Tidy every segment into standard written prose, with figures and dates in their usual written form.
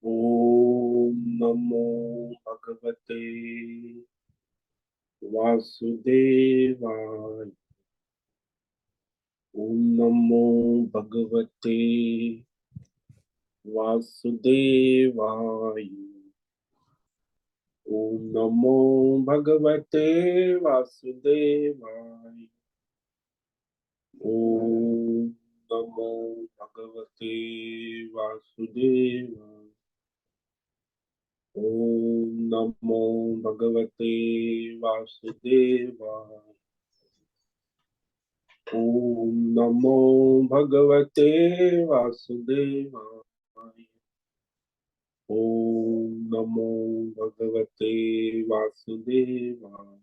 ओम नमो भगवते वासुदेवाय। ओम नमो भगवते वासुदेवाय। ओम नमो भगवते वासुदेवाय। ओम नमो भगवते वासुदेवाय। ओम नमो भगवते वासुदेवाय। ओम नमो भगवते वासुदेवाय। ओम नमो भगवते वासुदेवाय।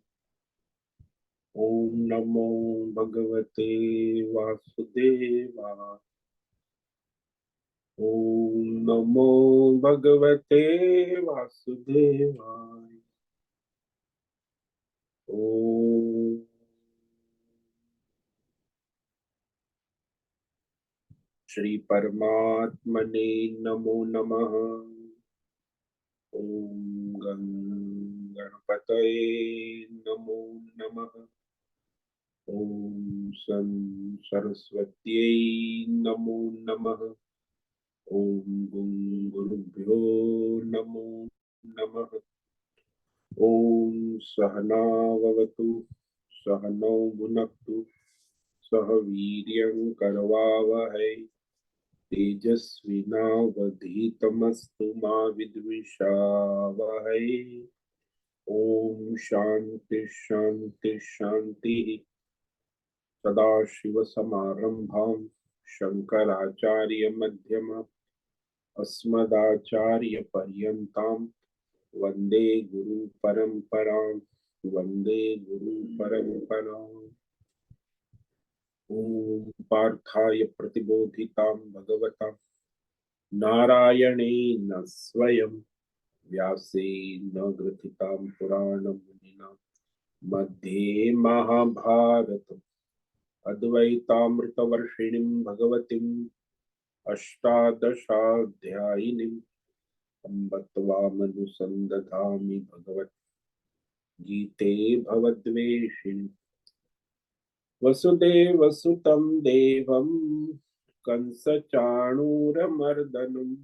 ओम नमो भगवते वासुदेवाय। ओम नमो भगवते वासुदेवाय। ओम श्री परमात्मने नमो नमः। ओम गणपतये नमो नमः। ओम सं सरस्वत्यै नमो नमः। ओम गुरुभ्यो नमो नमः। ओम सहनाववतु सहनौ भुनक्तु सह वीर्यं करवावहै तेजस्विनावधीतमस्तु मा विद्विषावहै। ओम शांति शांति शांति। सदाशिवसमारम्भां शङ्कराचार्यमध्यमाम् अस्मदाचार्यपर्यन्तां वन्दे गुरुपरम्परां। वन्दे गुरुपरम्पराम्। ॐ पार्थाय प्रतिबोधितां भगवता नारायणेन स्वयं व्यासेन ग्रथितां पुराणमुनिना मध्ये महाभारतम् अद्वैतामृतवर्षिणीं भगवतीम् अष्टादशाध्यायिनीम् अम्ब त्वामनुसन्दधामि भगवद्गीते भवद्वेषिणि। वसुदेवसुतं देवं कंसचाणूरमर्दनं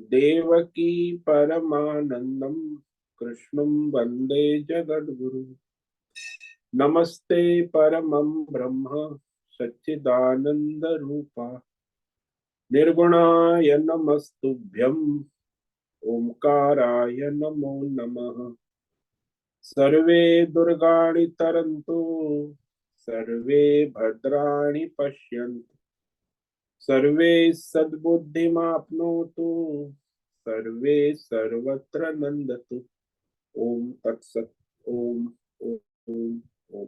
देवकी परमानन्दं कृष्णं वन्दे जगद्गुरुं। नमस्ते परमं ब्रह्म सच्चिदानन्दरूपा निर्गुणाय नमस्तुभ्यं ओंकाराय नमो नमः। सर्वे दुर्गाणि तरन्तु सर्वे भद्राणि पश्यन्तु सर्वे सद्बुद्धिमाप्नोतु सर्वे सर्वत्र नंदतु। ओम तत्सत। ओम ओम ओम ओम।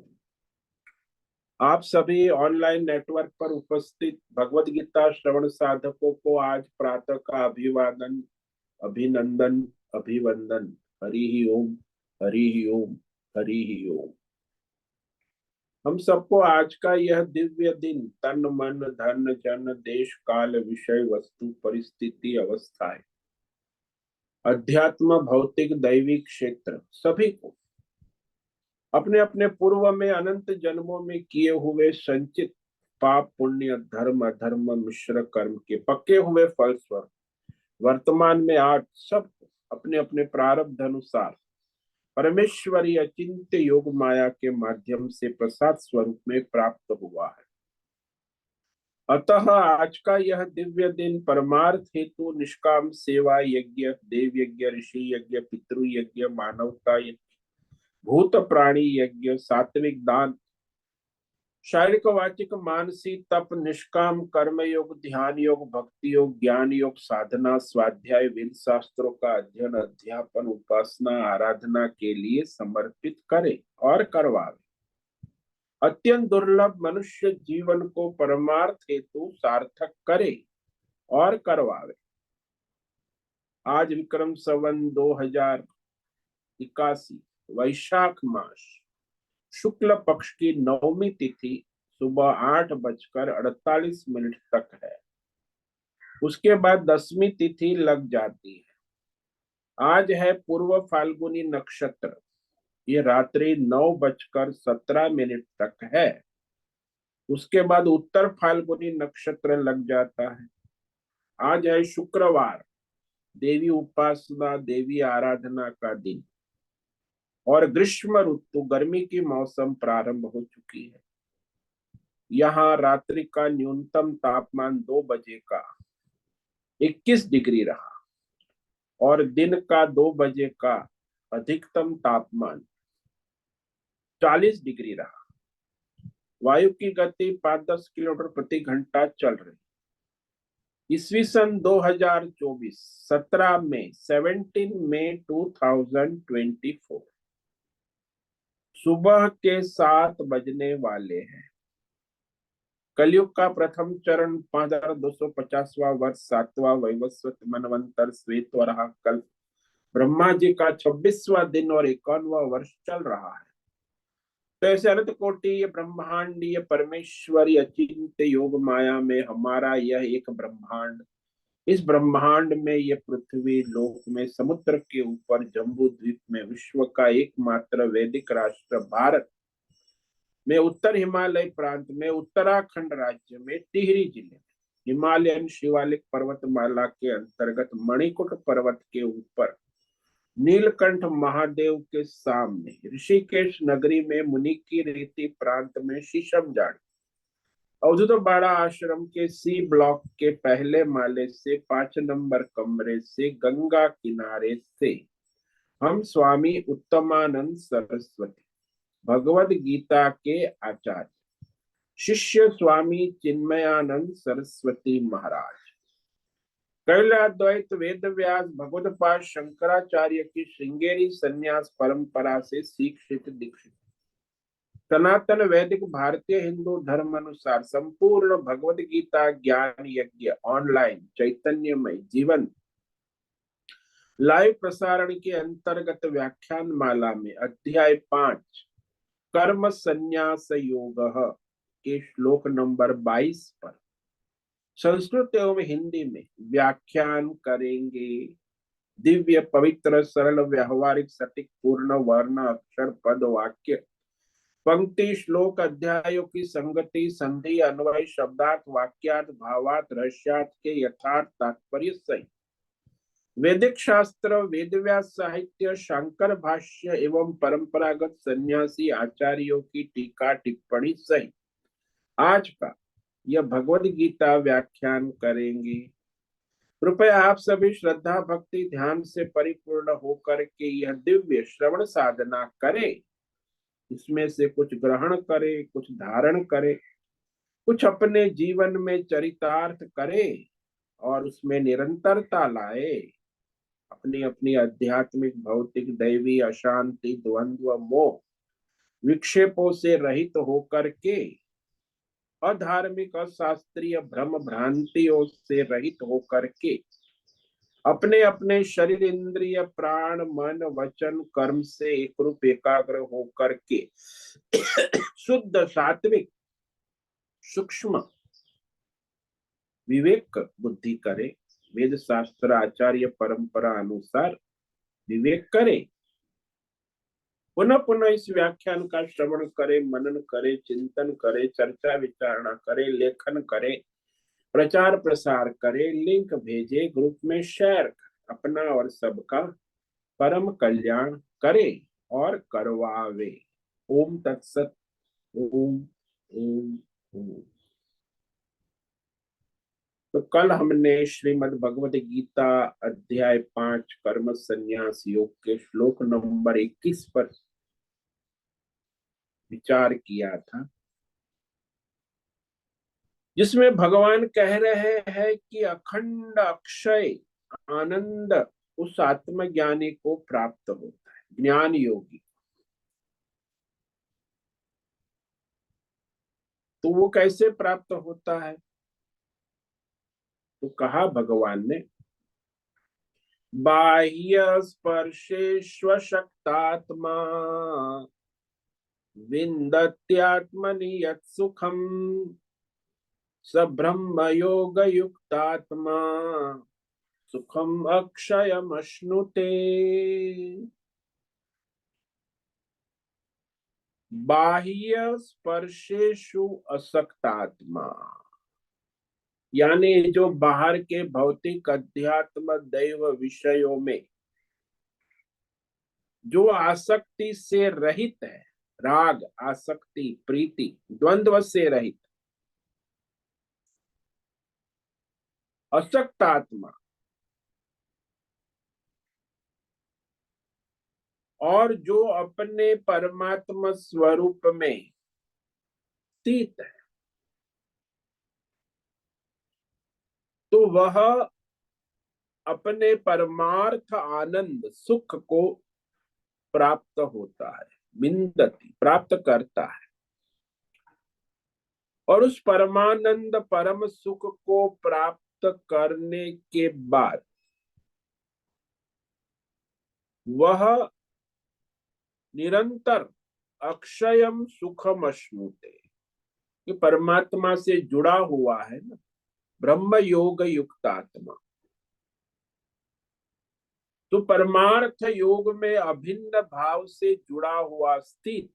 आप सभी ऑनलाइन नेटवर्क पर उपस्थित भगवत गीता श्रवण साधकों को आज प्रातः का अभिवादन, अभिनंदन, अभिवंदन। हरि ही ओम, हरि ही ओम, हरि ही ओम। हम सबको आज का यह दिव्य दिन तन मन धन जन देश काल विषय वस्तु परिस्थिति अवस्थाएं अध्यात्म भौतिक दैविक क्षेत्र सभी को अपने अपने पूर्व में अनंत जन्मों में किए हुए संचित पाप पुण्य धर्म अधर्म मिश्र कर्म के पक्के हुए फलस्वरूप वर्तमान में आज सब अपने अपने प्रारब्ध अनुसार परमेश्वरी अचिंत्य योग माया के माध्यम से प्रसाद स्वरूप में प्राप्त हुआ है। अतः आज का यह दिव्य दिन परमार्थ हेतु निष्काम सेवा यज्ञ देव यज्ञ ऋषि यज्ञ पितृ यज्ञ मानवता यज्ञ भूत प्राणी यज्ञ सात्विक दान शारीरिक वाचिक मानसिक तप निष्काम कर्म योग ध्यान योग भक्ति योग ज्ञान योग साधना स्वाध्याय वेद शास्त्रों का अध्ययन अध्यापन उपासना आराधना के लिए समर्पित करे और करवावे। अत्यंत दुर्लभ मनुष्य जीवन को परमार्थ हेतु सार्थक करे और करवावे। आज विक्रम संवत 2081 वैशाख मास शुक्ल पक्ष की नवमी तिथि सुबह 8:48 तक है। उसके बाद 10वीं तिथि लग जाती है। आज है पूर्व फाल्गुनी नक्षत्र, ये रात्रि 9:17 तक है। उसके बाद उत्तर फाल्गुनी नक्षत्र लग जाता है। आज है शुक्रवार, देवी उपासना देवी आराधना का दिन, और ग्रीष्म ऋतु गर्मी की मौसम प्रारंभ हो चुकी है। यहाँ रात्रि का न्यूनतम तापमान 2 बजे का 21 डिग्री रहा, और दिन का 2 बजे का अधिकतम तापमान 40 डिग्री रहा। वायु की गति 5-10 किलोमीटर प्रति घंटा चल रही। ईस्वी सन 2024, 17 मई 2024, सुबह के 7 बजने वाले हैं। कलयुग का प्रथम चरण 5250वां वर्ष, 7वां वैवस्वत मनवंतर श्वेत वराह कल्प, ब्रह्मा जी का 26वां दिन और 51वां वर्ष चल रहा है। तो ऐसे अनंत कोटि ब्रह्मांडीय परमेश्वरी अचिंत्य योग माया में हमारा यह एक ब्रह्मांड, इस ब्रह्मांड में ये पृथ्वी लोक में समुद्र के ऊपर जम्बू द्वीप में विश्व का एकमात्र वैदिक राष्ट्र भारत में उत्तर हिमालय प्रांत में उत्तराखंड राज्य में टिहरी जिले में हिमालयन शिवालिक पर्वतमाला के अंतर्गत मणिकुट पर्वत के ऊपर नीलकंठ महादेव के सामने ऋषिकेश नगरी में मुनि की रीति प्रांत में शीशम झाड़ी अवधूत बाड़ा आश्रम के सी ब्लॉक के पहले माले से 5 नंबर कमरे से गंगा किनारे से हम स्वामी उत्तमानंद सरस्वती भगवद गीता के आचार्य शिष्य स्वामी चिन्मयानंद सरस्वती महाराज, कैलाद्वैत वेद व्यास भगवदपाद शंकराचार्य की श्रृंगेरी संन्यास परंपरा से शिक्षित दीक्षित सनातन वैदिक भारतीय हिंदू धर्म अनुसार संपूर्ण भगवद गीता ज्ञान यज्ञ ऑनलाइन चैतन्यमय जीवन लाइव प्रसारण के अंतर्गत व्याख्यान माला में अध्याय 5 कर्म संन्यास योग के श्लोक नंबर 22 पर संस्कृत एवं हिंदी में व्याख्यान करेंगे। दिव्य पवित्र सरल व्यवहारिक सटीक पूर्ण वर्ण अक्षर पद वाक्य पंक्ति श्लोक अध्यायों की संगति संधि अन्वय शब्दार्थ वाक्यार्थ भावार्थ रहस्यार्थ के यथार्थ तात्पर्य सहित वैदिक शास्त्र वेदव्यास साहित्य शंकर भाष्य एवं परंपरागत सन्यासी आचार्यों की टीका टिप्पणी सहित आज का यह भगवद गीता व्याख्यान करेंगे। कृपया आप सभी श्रद्धा भक्ति ध्यान से परिपूर्ण होकर के यह दिव्य श्रवण साधना करें। इसमें से कुछ ग्रहण करे, कुछ धारण करे, कुछ अपने जीवन में चरितार्थ करे और उसमें निरंतरता लाए। अपनी अपनी आध्यात्मिक भौतिक दैवी अशांति द्वंद्व मोह विक्षेपों से रहित होकर के अधार्मिक अशास्त्रीय भ्रम भ्रांतियों से रहित होकर के अपने अपने शरीर इंद्रिय प्राण मन वचन कर्म से एक रूप एकाग्र होकर के शुद्ध सात्विक सूक्ष्म विवेक बुद्धि करे, वेद शास्त्र आचार्य परंपरा अनुसार विवेक करे, पुनः पुनः इस व्याख्यान का श्रवण करे, मनन करे, चिंतन करे, चर्चा विचारणा करे, लेखन करे, प्रचार प्रसार करे, लिंक भेजे, ग्रुप में शेयर कर, अपना और सबका परम कल्याण करे और करवावे। ओम तत्सत। ओम ओम ओम। तो कल हमने श्रीमद् भगवद गीता अध्याय 5 कर्म संन्यास योग के श्लोक नंबर 21 पर विचार किया था, जिसमें भगवान कह रहे हैं कि अखंड अक्षय आनंद उस आत्मज्ञानी को प्राप्त होता है, ज्ञान योगी। तो वो कैसे प्राप्त होता है? तो कहा भगवान ने, बाह्य स्पर्शेष्वशक्तात्मा विन्दत्यात्मनि यत् सुखम् स ब्रह्म योग युक्तात्मा सुखम अक्षयमश्नुते। बाह्य स्पर्शेषु असक्तात्मा, यानी जो बाहर के भौतिक अध्यात्म दैव विषयों में जो आसक्ति से रहित है, राग आसक्ति प्रीति द्वंद्व से रहित असक्तात्मा, और जो अपने परमात्मा स्वरूप में स्थित है, तो वह अपने परमार्थ आनंद सुख को प्राप्त होता है, विंदति प्राप्त करता है। और उस परमानंद परम सुख को प्राप्त करने के बाद वह निरंतर अक्षयम सुखम अश्नुते, ये परमात्मा से जुड़ा हुआ है ना, ब्रह्म योग युक्त आत्मा। तो परमार्थ योग में अभिन्न भाव से जुड़ा हुआ स्थित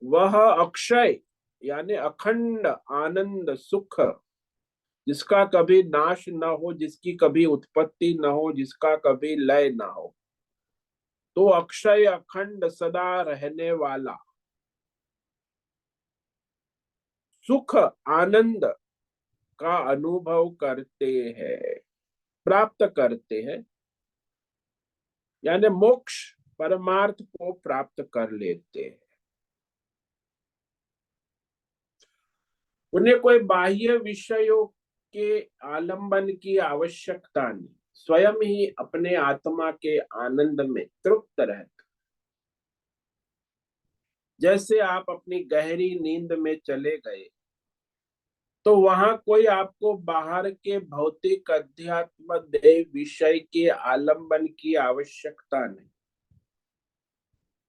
वह अक्षय यानी अखंड आनंद सुख, जिसका कभी नाश न हो, जिसकी कभी उत्पत्ति न हो, जिसका कभी लय न हो, तो अक्षय अखंड सदा रहने वाला सुख आनंद का अनुभव करते हैं, प्राप्त करते हैं, यानी मोक्ष परमार्थ को प्राप्त कर लेते हैं। उन्हें कोई बाह्य विषयों के आलंबन की आवश्यकता नहीं, स्वयं ही अपने आत्मा के आनंद में तृप्त रहते। जैसे आप अपनी गहरी नींद में चले गए तो वहां कोई आपको बाहर के भौतिक अध्यात्म देह विषय के आलंबन की आवश्यकता नहीं।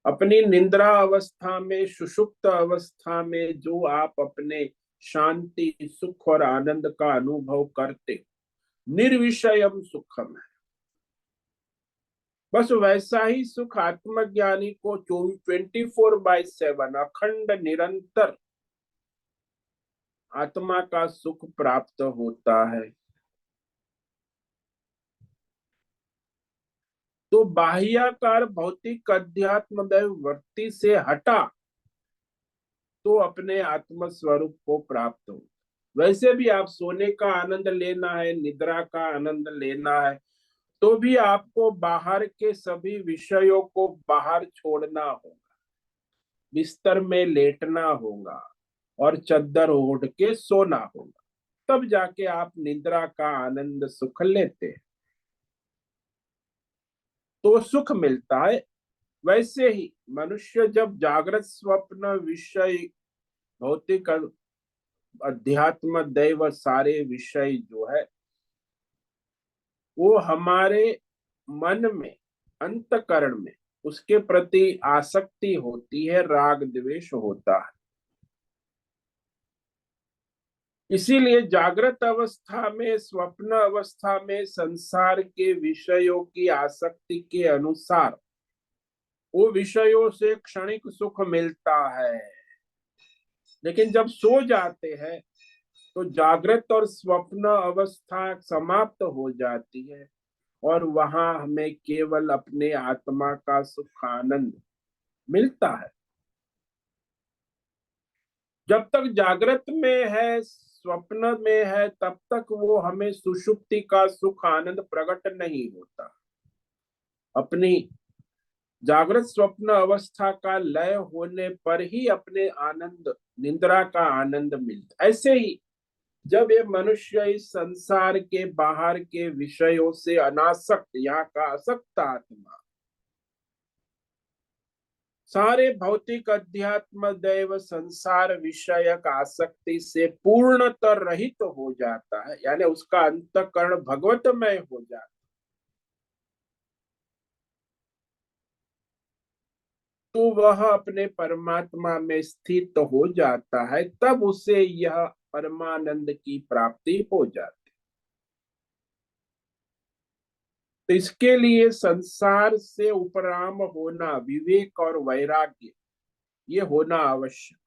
अपनी निद्रा अवस्था में, सुषुप्त अवस्था में जो आप अपने शांति सुख और आनंद का अनुभव करते, निर्विषयम सुखम है, बस वैसा ही सुख आत्मज्ञानी को 24/7 अखंड निरंतर आत्मा का सुख प्राप्त होता है। तो बाह्याकार भौतिक अध्यात्म दैव वृत्ति से हटा तो अपने आत्म स्वरूप को प्राप्त हो। वैसे भी आप सोने का आनंद लेना है, निद्रा का आनंद लेना है, तो भी आपको बाहर के सभी विषयों को बाहर छोड़ना होगा, बिस्तर में लेटना होगा और चद्दर ओढ़ के सोना होगा, तब जाके आप निद्रा का आनंद सुख लेते हैं, तो सुख मिलता है। वैसे ही मनुष्य जब जागृत स्वप्न विषय भौतिक अध्यात्म दैव सारे विषय जो है वो हमारे मन में, अंतकरण में उसके प्रति आसक्ति होती है, राग द्वेष होता है। इसीलिए जागृत अवस्था में, स्वप्न अवस्था में संसार के विषयों की आसक्ति के अनुसार वो विषयों से क्षणिक सुख मिलता है, लेकिन जब सो जाते हैं तो जागृत और स्वप्न अवस्था समाप्त हो जाती है और वहां हमें केवल अपने आत्मा का सुख आनंद मिलता है। जब तक जागृत में है, स्वप्न में है, तब तक वो हमें सुषुप्ति का सुख आनंद प्रकट नहीं होता। अपनी जागृत स्वप्न अवस्था का लय होने पर ही अपने आनंद निद्रा का आनंद मिलता। ऐसे ही जब ये मनुष्य इस संसार के बाहर के विषयों से अनासक्त, यहाँ का आसक्त आत्मा सारे भौतिक अध्यात्म दैव संसार विषयक आसक्ति से पूर्णतः रहित हो जाता है, यानी उसका अंतःकरण भगवतमय हो जाता है, तो वह अपने परमात्मा में स्थित हो जाता है। तब उसे यह परमानंद की प्राप्ति हो जाती। तो इसके लिए संसार से उपराम होना, विवेक और वैराग्य, ये होना आवश्यक।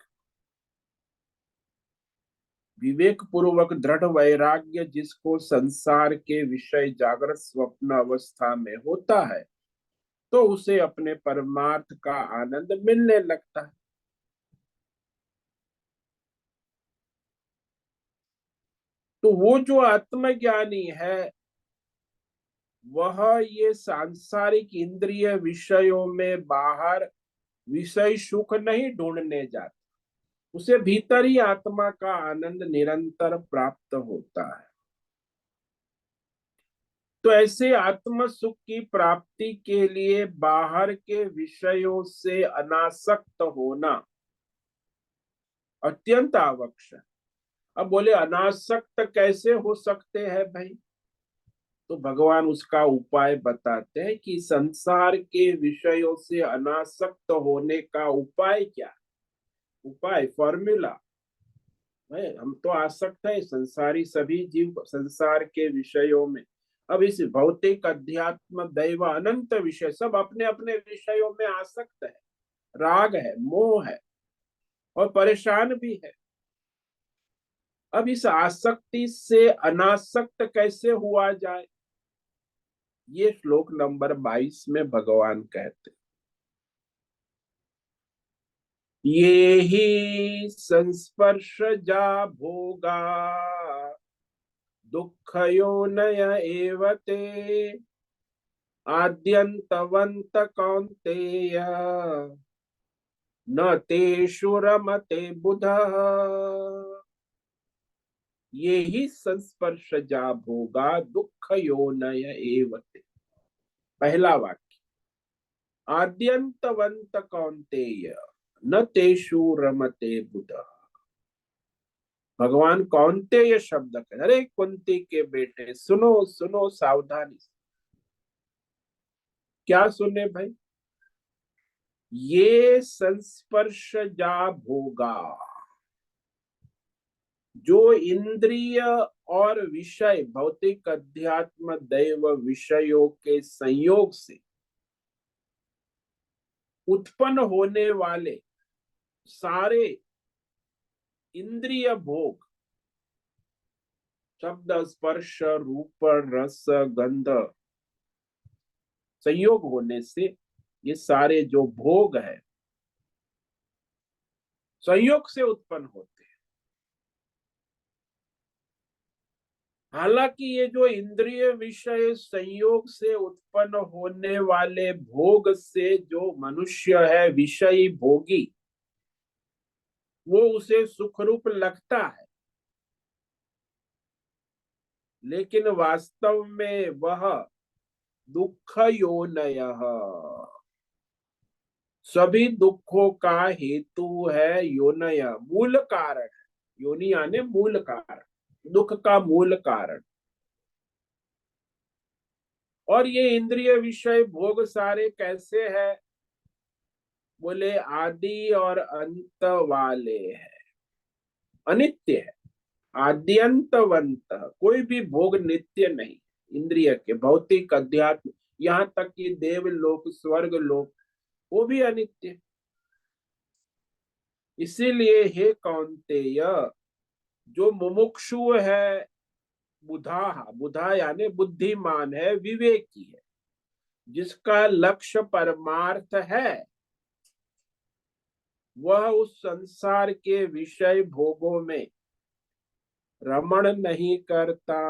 विवेक पूर्वक दृढ़ वैराग्य जिसको संसार के विषय जागृत स्वप्न अवस्था में होता है, तो उसे अपने परमार्थ का आनंद मिलने लगता है। तो वो जो आत्मज्ञानी है, वह ये सांसारिक इंद्रिय विषयों में बाहर विषय सुख नहीं ढूंढने जाता, उसे भीतर ही आत्मा का आनंद निरंतर प्राप्त होता है। तो ऐसे आत्म सुख की प्राप्ति के लिए बाहर के विषयों से अनासक्त होना अत्यंत आवश्यक। अब बोले अनासक्त कैसे हो सकते हैं भाई? तो भगवान उसका उपाय बताते हैं कि संसार के विषयों से अनासक्त होने का उपाय क्या? उपाय फॉर्मूला है, हम तो आसक्त है, संसारी सभी जीव संसार के विषयों में। अब इस भौतिक अध्यात्म दैव अनंत विषय सब अपने अपने विषयों में आसक्त है, राग है, मोह है और परेशान भी है। अब इस आसक्ति से अनासक्त कैसे हुआ जाए, ये श्लोक नंबर 22 में भगवान कहते, ये ही संस्पर्शजा भोगा दुःखयोनय एव ते आद्यन्तवन्त कौन्तेय न तेषु रमते बुधः। ये ही संस्पर्शजा भोगा दुःखयोनय एव ते। पहला वाक्य, आद्यन्तवन्त कौन्तेय न तेषु रमते बुधः। भगवान कौन्तेय शब्द है, अरे कुंती के बेटे सुनो सुनो सावधानी से। क्या सुने भाई? ये संस्पर्शजा भोगा, जो इंद्रिय और विषय भौतिक अध्यात्म दैव विषयों के संयोग से उत्पन्न होने वाले सारे इंद्रिय भोग, शब्द स्पर्श रूप रस गंध, संयोग होने से ये सारे जो भोग है संयोग से उत्पन्न होते हैं। हालांकि ये जो इंद्रिय विषय संयोग से उत्पन्न होने वाले भोग से जो मनुष्य है विषयी भोगी, वो उसे सुखरूप लगता है, लेकिन वास्तव में वह दुख योनय, सभी दुखों का हेतु है। योनय मूल कारण है, योनि यानी मूल कारण, दुख का मूल कारण। और ये इंद्रिय विषय भोग सारे कैसे है? बोले आदि और अंत वाले हैं, अनित्य है, आद्यंतवंत। कोई भी भोग नित्य नहीं, इंद्रिय के भौतिक अध्यात्म यहाँ तक कि देवलोक स्वर्ग लोक वो भी अनित्य। इसीलिए हे कौन्तेय, जो मुमुक्षु है, बुधा, बुधा यानी बुद्धिमान है, विवेकी है, जिसका लक्ष्य परमार्थ है, वह उस संसार के विषय भोगों में रमण नहीं करता,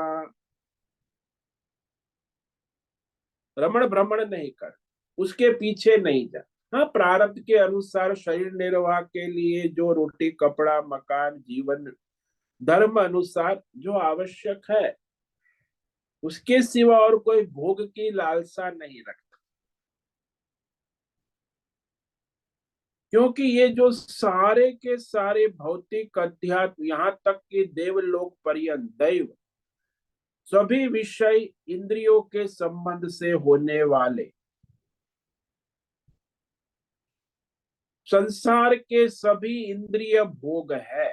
रमण भ्रमण नहीं करता, उसके पीछे नहीं जाता। हाँ, प्रारब्ध के अनुसार शरीर निर्वाह के लिए जो रोटी कपड़ा मकान जीवन धर्म अनुसार जो आवश्यक है, उसके सिवा और कोई भोग की लालसा नहीं रखता। क्योंकि ये जो सारे के सारे भौतिक अध्यात्म यहाँ तक कि देवलोक पर्यंत दैव, सभी विषय इंद्रियों के संबंध से होने वाले संसार के सभी इंद्रिय भोग है।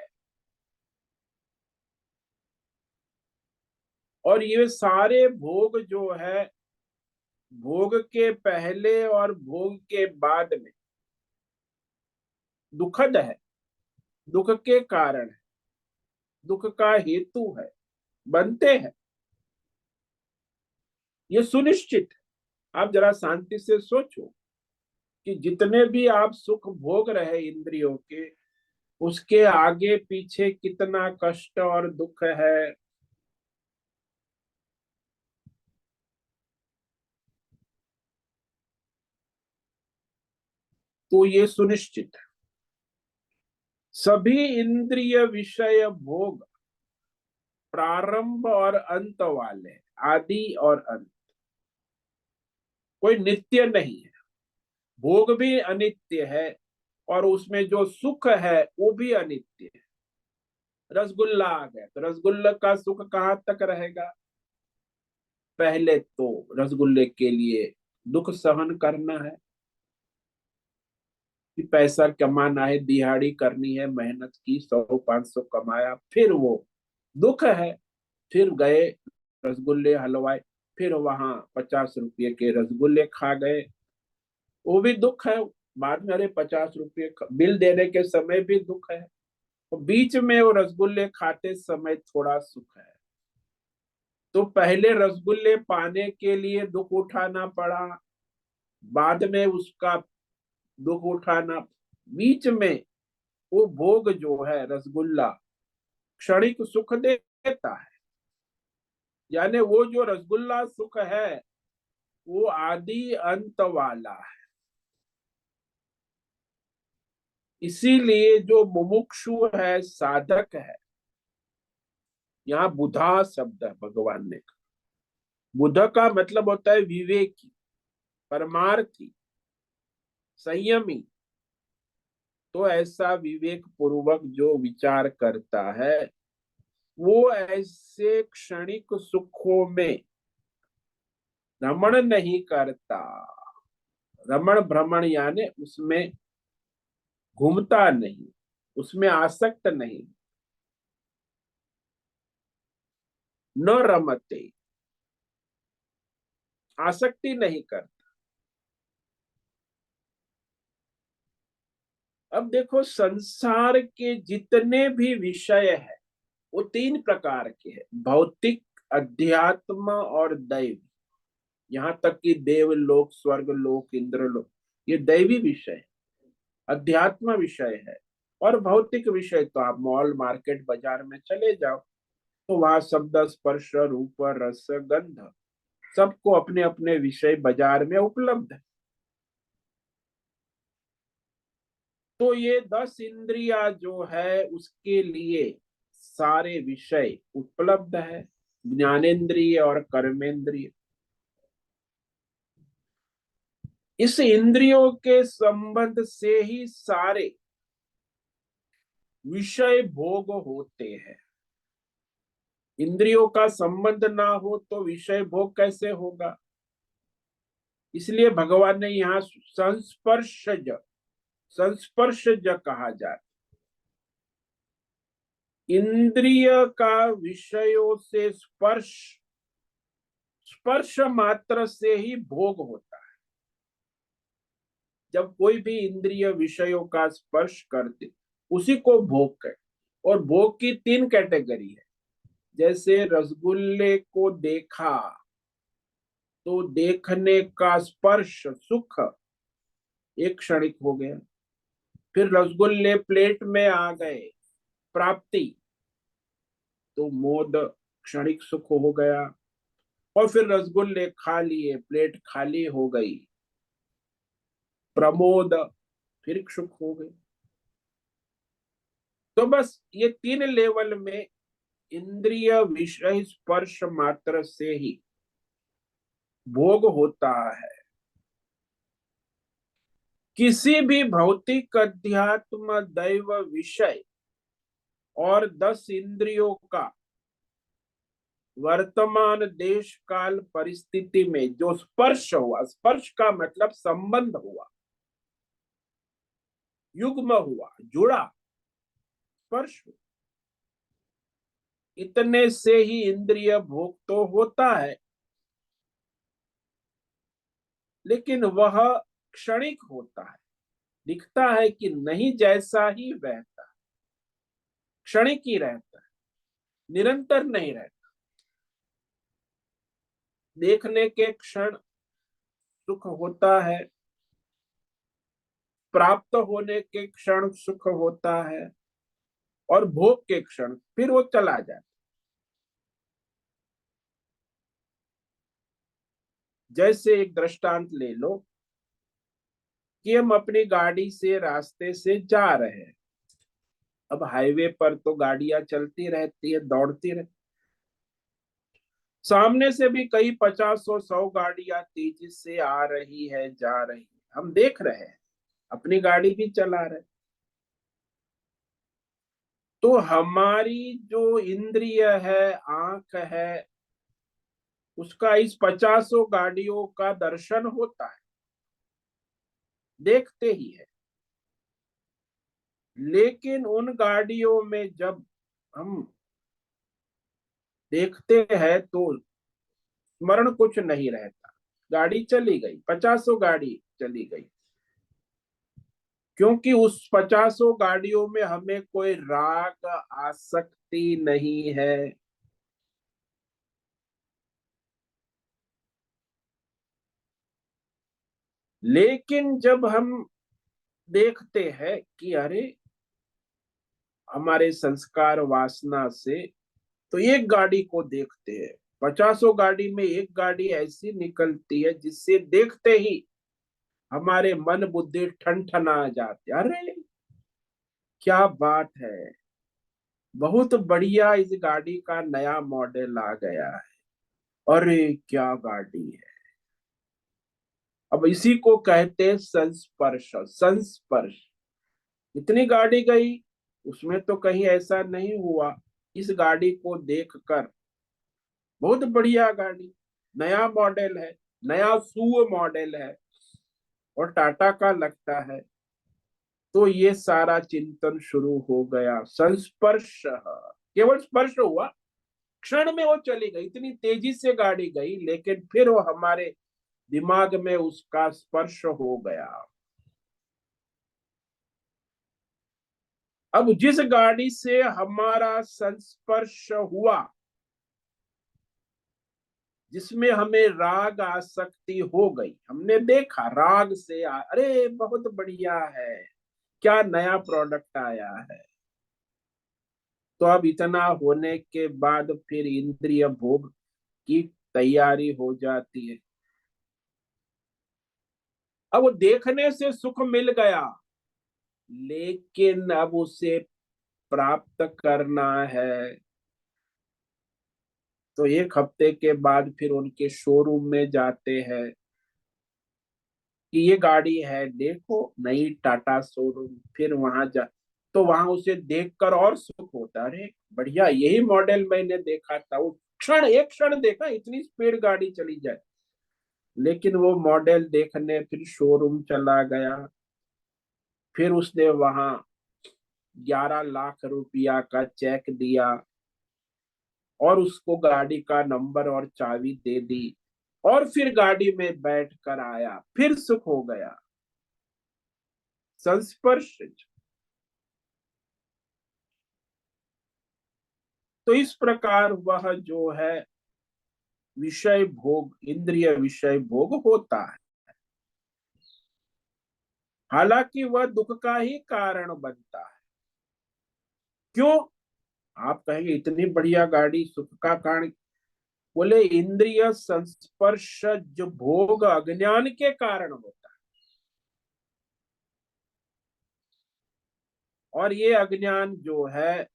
और ये सारे भोग जो है, भोग के पहले और भोग के बाद में दुखद है, दुख के कारण है, दुख का हेतु है, बनते हैं, ये सुनिश्चित है। आप जरा शांति से सोचो कि जितने भी आप सुख भोग रहे इंद्रियों के, उसके आगे पीछे कितना कष्ट और दुख है। तो ये सुनिश्चित है। सभी इंद्रिय विषय भोग प्रारंभ और अंत वाले, आदि और अंत, कोई नित्य नहीं है। भोग भी अनित्य है और उसमें जो सुख है वो भी अनित्य है। रसगुल्ला आ गया तो रसगुल्ला का सुख कहाँ तक रहेगा? पहले तो रसगुल्ले के लिए दुख सहन करना है कि पैसा कमाना है, दिहाड़ी करनी है, मेहनत की, 100-500 कमाया, फिर वो दुख है। फिर गए रसगुल्ले हलवाई, फिर वहां 50 रुपये के रसगुल्ले खा गए, वो भी दुख है। बाद में अरे 50 रुपये बिल देने के समय भी दुख है। तो बीच में वो रसगुल्ले खाते समय थोड़ा सुख है। तो पहले रसगुल्ले पाने के लिए दुख उठाना पड़ा, बाद में उसका दुख उठाना, बीच में वो भोग जो है रसगुल्ला क्षणिक सुख देता है। यानी वो जो रसगुल्ला सुख है वो आदि अंत वाला है। इसीलिए जो मुमुक्षु है, साधक है, यहाँ बुधा शब्द है भगवान ने। बुध का मतलब होता है विवेकी, परमार्थी, संयमी। तो ऐसा विवेक पूर्वक जो विचार करता है वो ऐसे क्षणिक सुखों में रमण नहीं करता। रमण भ्रमण यानी उसमें घूमता नहीं, उसमें आसक्त नहीं। न रमते, आसक्ति नहीं करता। अब देखो संसार के जितने भी विषय है वो तीन प्रकार के हैं: भौतिक, अध्यात्म और दैवी। यहाँ तक कि देवलोक, स्वर्ग लोक, इंद्रलोक, ये दैवी विषय है, अध्यात्म विषय है। और भौतिक विषय तो आप मॉल, मार्केट, बाजार में चले जाओ तो वहां शब्द, स्पर्श, रूप, रस, गंध, सबको अपने अपने विषय बाजार में उपलब्ध है। तो ये 10 इंद्रिया जो है उसके लिए सारे विषय उपलब्ध है, ज्ञानेन्द्रिय और कर्मेंद्रिय। इस इंद्रियों के संबंध से ही सारे विषय भोग होते हैं। इंद्रियों का संबंध ना हो तो विषय भोग कैसे होगा? इसलिए भगवान ने यहाँ संस्पर्शज, संस्पर्शज कहा जाए। इंद्रिय का विषयों से स्पर्श, स्पर्श मात्र से ही भोग होता है। जब कोई भी इंद्रिय विषयों का स्पर्श करते उसी को भोग कहते। और भोग की तीन कैटेगरी है। जैसे रसगुल्ले को देखा तो देखने का स्पर्श सुख एक क्षणिक हो गया। फिर रसगुल्ले प्लेट में आ गए, प्राप्ति, तो मोद क्षणिक सुख हो गया। और फिर रसगुल्ले खा लिए, प्लेट खाली हो गई, प्रमोद, फिर सुख हो गई। तो बस ये तीन लेवल में इंद्रिय विषय स्पर्श मात्र से ही भोग होता है। किसी भी भौतिक, अध्यात्म, दैव विषय और 10 इंद्रियों का वर्तमान देश काल परिस्थिति में जो स्पर्श हुआ, स्पर्श का मतलब संबंध हुआ, युग्म हुआ, जुड़ा, स्पर्श हुआ, इतने से ही इंद्रिय भोग तो होता है, लेकिन वह क्षणिक होता है। दिखता है कि नहीं जैसा ही वैसा, क्षणिक ही रहता है, निरंतर नहीं रहता। देखने के क्षण सुख होता है, प्राप्त होने के क्षण सुख होता है, और भोग के क्षण फिर वो चला जाता है। जैसे एक दृष्टांत ले लो कि हम अपनी गाड़ी से रास्ते से जा रहे हैं। अब हाईवे पर तो गाड़ियां चलती रहती है, दौड़ती रहती, सामने से भी कई 50 100 गाड़ियां तेजी से आ रही है, जा रही है, हम देख रहे हैं, अपनी गाड़ी भी चला रहे। तो हमारी जो इंद्रिय है, आंख है, उसका इस 50 गाड़ियों का दर्शन होता है, देखते ही है। लेकिन उन गाड़ियों में जब हम देखते हैं तो स्मरण कुछ नहीं रहता, गाड़ी चली गई, 50 गाड़ी चली गई, क्योंकि उस 50 गाड़ियों में हमें कोई राग आसक्ति नहीं है। लेकिन जब हम देखते हैं कि अरे, हमारे संस्कार वासना से तो एक गाड़ी को देखते हैं, 50 गाड़ी में एक गाड़ी ऐसी निकलती है जिससे देखते ही हमारे मन बुद्धि ठनठना जाते, अरे क्या बात है, बहुत बढ़िया, इस गाड़ी का नया मॉडल आ गया है, अरे क्या गाड़ी है। अब इसी को कहते हैं संस्पर्श। संस्पर्श, इतनी गाड़ी गई, उसमें तो कहीं ऐसा नहीं हुआ, इस गाड़ी को देखकर बहुत बढ़िया गाड़ी, नया मॉडल है, नया सुव मॉडल है, और टाटा का लगता है। तो ये सारा चिंतन शुरू हो गया, संस्पर्श, केवल स्पर्श हुआ, क्षण में वो चली गई, इतनी तेजी से गाड़ी गई, लेकिन फिर वो हमारे दिमाग में उसका स्पर्श हो गया। अब जिस गाड़ी से हमारा संस्पर्श हुआ, जिसमें हमें राग आसक्ति हो गई, हमने देखा राग से अरे बहुत बढ़िया है, क्या नया प्रोडक्ट आया है, तो अब इतना होने के बाद फिर इंद्रिय भोग की तैयारी हो जाती है। अब वो देखने से सुख मिल गया, लेकिन अब उसे प्राप्त करना है, तो एक हफ्ते के बाद फिर उनके शोरूम में जाते हैं कि ये गाड़ी है, देखो नई टाटा शोरूम, फिर वहां जा, तो वहां उसे देखकर और सुख होता है, अरे बढ़िया, यही मॉडल मैंने देखा था, वो क्षण, एक क्षण देखा, इतनी स्पीड गाड़ी चली जाए। लेकिन वो मॉडल देखने फिर शोरूम चला गया, फिर उसने वहां 11 लाख रुपया का चेक दिया, और उसको गाड़ी का नंबर और चाबी दे दी, और फिर गाड़ी में बैठ कर आया, फिर सुख हो गया, संस्पर्श। तो इस प्रकार वह जो है विषय भोग, इंद्रिय विषय भोग होता है, हालांकि वह दुख का ही कारण बनता है। क्यों, आप कहेंगे इतनी बढ़िया गाड़ी सुख का कारण, बोले इंद्रिय संस्पर्श जो भोग अज्ञान के कारण होता है, और ये अज्ञान जो है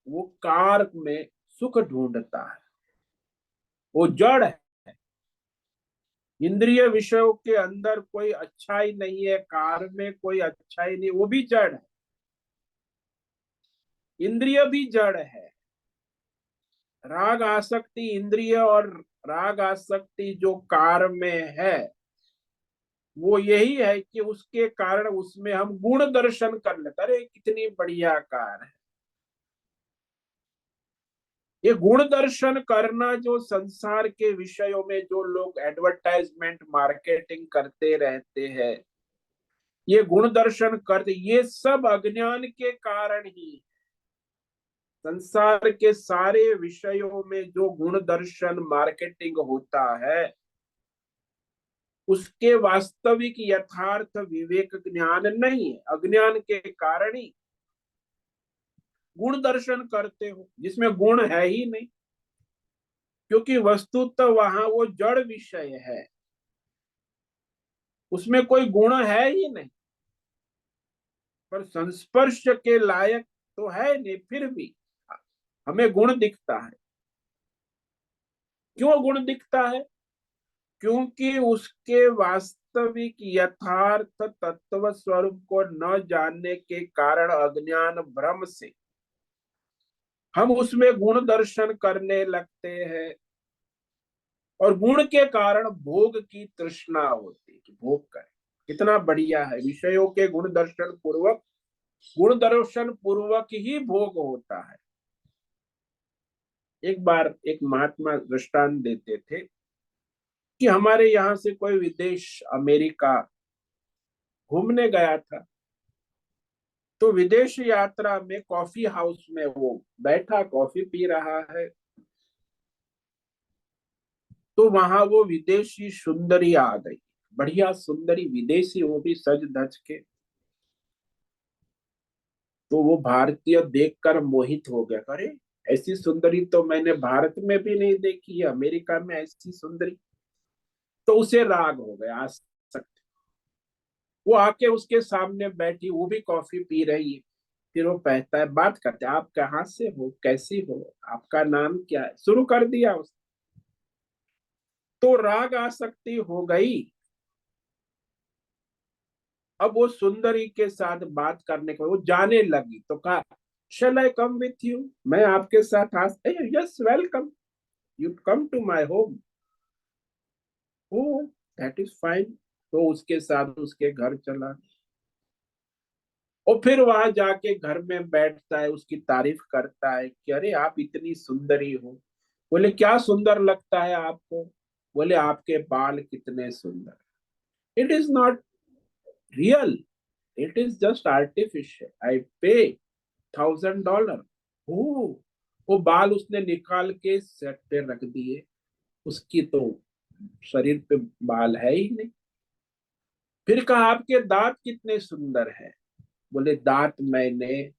वो कार में सुख ढूंढता है, वो जड़ है। इंद्रिय विषयों के अंदर कोई अच्छाई नहीं है, कार में कोई अच्छाई नहीं, वो भी जड़ है, इंद्रिय भी जड़ है। राग आसक्ति इंद्रिय और राग आसक्ति जो कार में है, वो यही है कि उसके कारण उसमें हम गुण दर्शन कर लेते, अरे कितनी बढ़िया कार है, ये गुण दर्शन करना, जो संसार के विषयों में जो लोग एडवर्टाइजमेंट मार्केटिंग करते रहते हैं, ये गुण दर्शन करते, ये सब अज्ञान के कारण ही। संसार के सारे विषयों में जो गुण दर्शन मार्केटिंग होता है, उसके वास्तविक यथार्थ विवेक ज्ञान नहीं है, अज्ञान के कारण ही गुण दर्शन करते हो, जिसमें गुण है ही नहीं। क्योंकि वस्तुतः वहां वो जड़ विषय है, उसमें कोई गुण है ही नहीं। पर संस्पर्श के लायक तो है नहीं, फिर भी हमें गुण दिखता है। क्यों गुण दिखता है? क्योंकि उसके वास्तविक यथार्थ तत्व स्वरूप को न जानने के कारण, अज्ञान भ्रम से हम उसमें गुण दर्शन करने लगते हैं। और गुण के कारण भोग की तृष्णा होती है कि भोग करें, कितना बढ़िया है। विषयों के गुण दर्शन पूर्वक ही भोग होता है। एक बार एक महात्मा दृष्टांत देते थे कि हमारे यहाँ से कोई विदेश अमेरिका घूमने गया था। तो विदेश यात्रा में कॉफी हाउस में वो बैठा, कॉफी पी रहा है। तो वहां वो विदेशी सुंदरी आ गई, बढ़िया सुंदरी विदेशी, वो भी सज धज के। तो वो भारतीय देखकर मोहित हो गया, अरे ऐसी सुंदरी तो मैंने भारत में भी नहीं देखी है, अमेरिका में ऐसी सुंदरी। तो उसे राग हो गया, आसक्त। वो आके उसके सामने बैठी, वो भी कॉफी पी रही है। फिर वो कहता है, बात करते, आप कहाँ से हो, कैसी हो, आपका नाम क्या है, शुरू कर दिया उसने। तो राग आसक्ति हो गई। अब वो सुंदरी के साथ बात करने को वो जाने लगी, तो कहा, शैल आई कम विथ यू, मैं आपके साथ आ, yes welcome, you come to my home. Oh, that is fine. तो उसके साथ उसके घर चला। और फिर वहां जाके घर में बैठता है, उसकी तारीफ करता है कि अरे आप इतनी सुंदरी हो। बोले क्या सुंदर लगता है आपको? बोले आपके बाल कितने सुंदर। It is not real, it is just artificial, I pay $1,000। ओ, वो बाल उसने निकाल के सेट पे रख दिए। उसकी तो शरीर पे बाल है ही नहीं। फिर कहा आपके दांत कितने सुंदर है। बोले दांत मैंने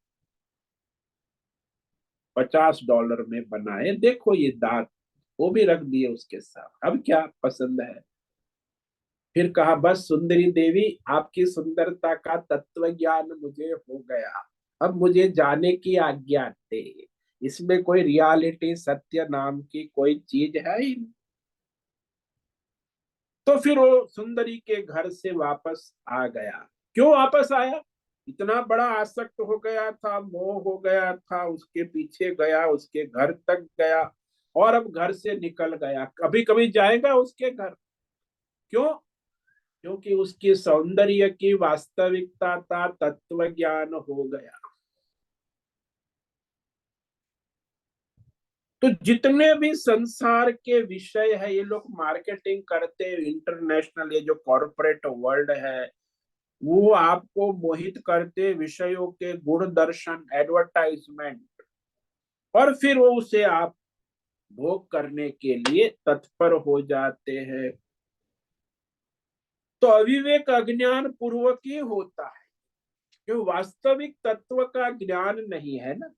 $50 में बनाए, देखो ये दांत। वो भी रख दिए उसके साथ। अब क्या पसंद है? फिर कहा, बस सुंदरी देवी, आपकी सुंदरता का तत्व ज्ञान मुझे हो गया, अब मुझे जाने की आज्ञा दे। इसमें कोई रियलिटी, सत्य नाम की कोई चीज है ही नहीं। तो फिर वो सुंदरी के घर से वापस आ गया। क्यों वापस आया? इतना बड़ा आसक्त हो गया था, मोह हो गया था, उसके पीछे गया, उसके घर तक गया। और अब घर से निकल गया, कभी कभी जाएगा उसके घर। क्यों? क्योंकि उसकी सौंदर्य की वास्तविकता का तत्व ज्ञान हो गया। तो जितने भी संसार के विषय है, ये लोग मार्केटिंग करते हैं, इंटरनेशनल ये जो कॉरपोरेट वर्ल्ड है, वो आपको मोहित करते विषयों के गुण दर्शन एडवर्टाइजमेंट। और फिर वो उसे आप भोग करने के लिए तत्पर हो जाते हैं। तो अविवेक अज्ञान पूर्वक ही होता है, जो वास्तविक तत्व का ज्ञान नहीं है ना।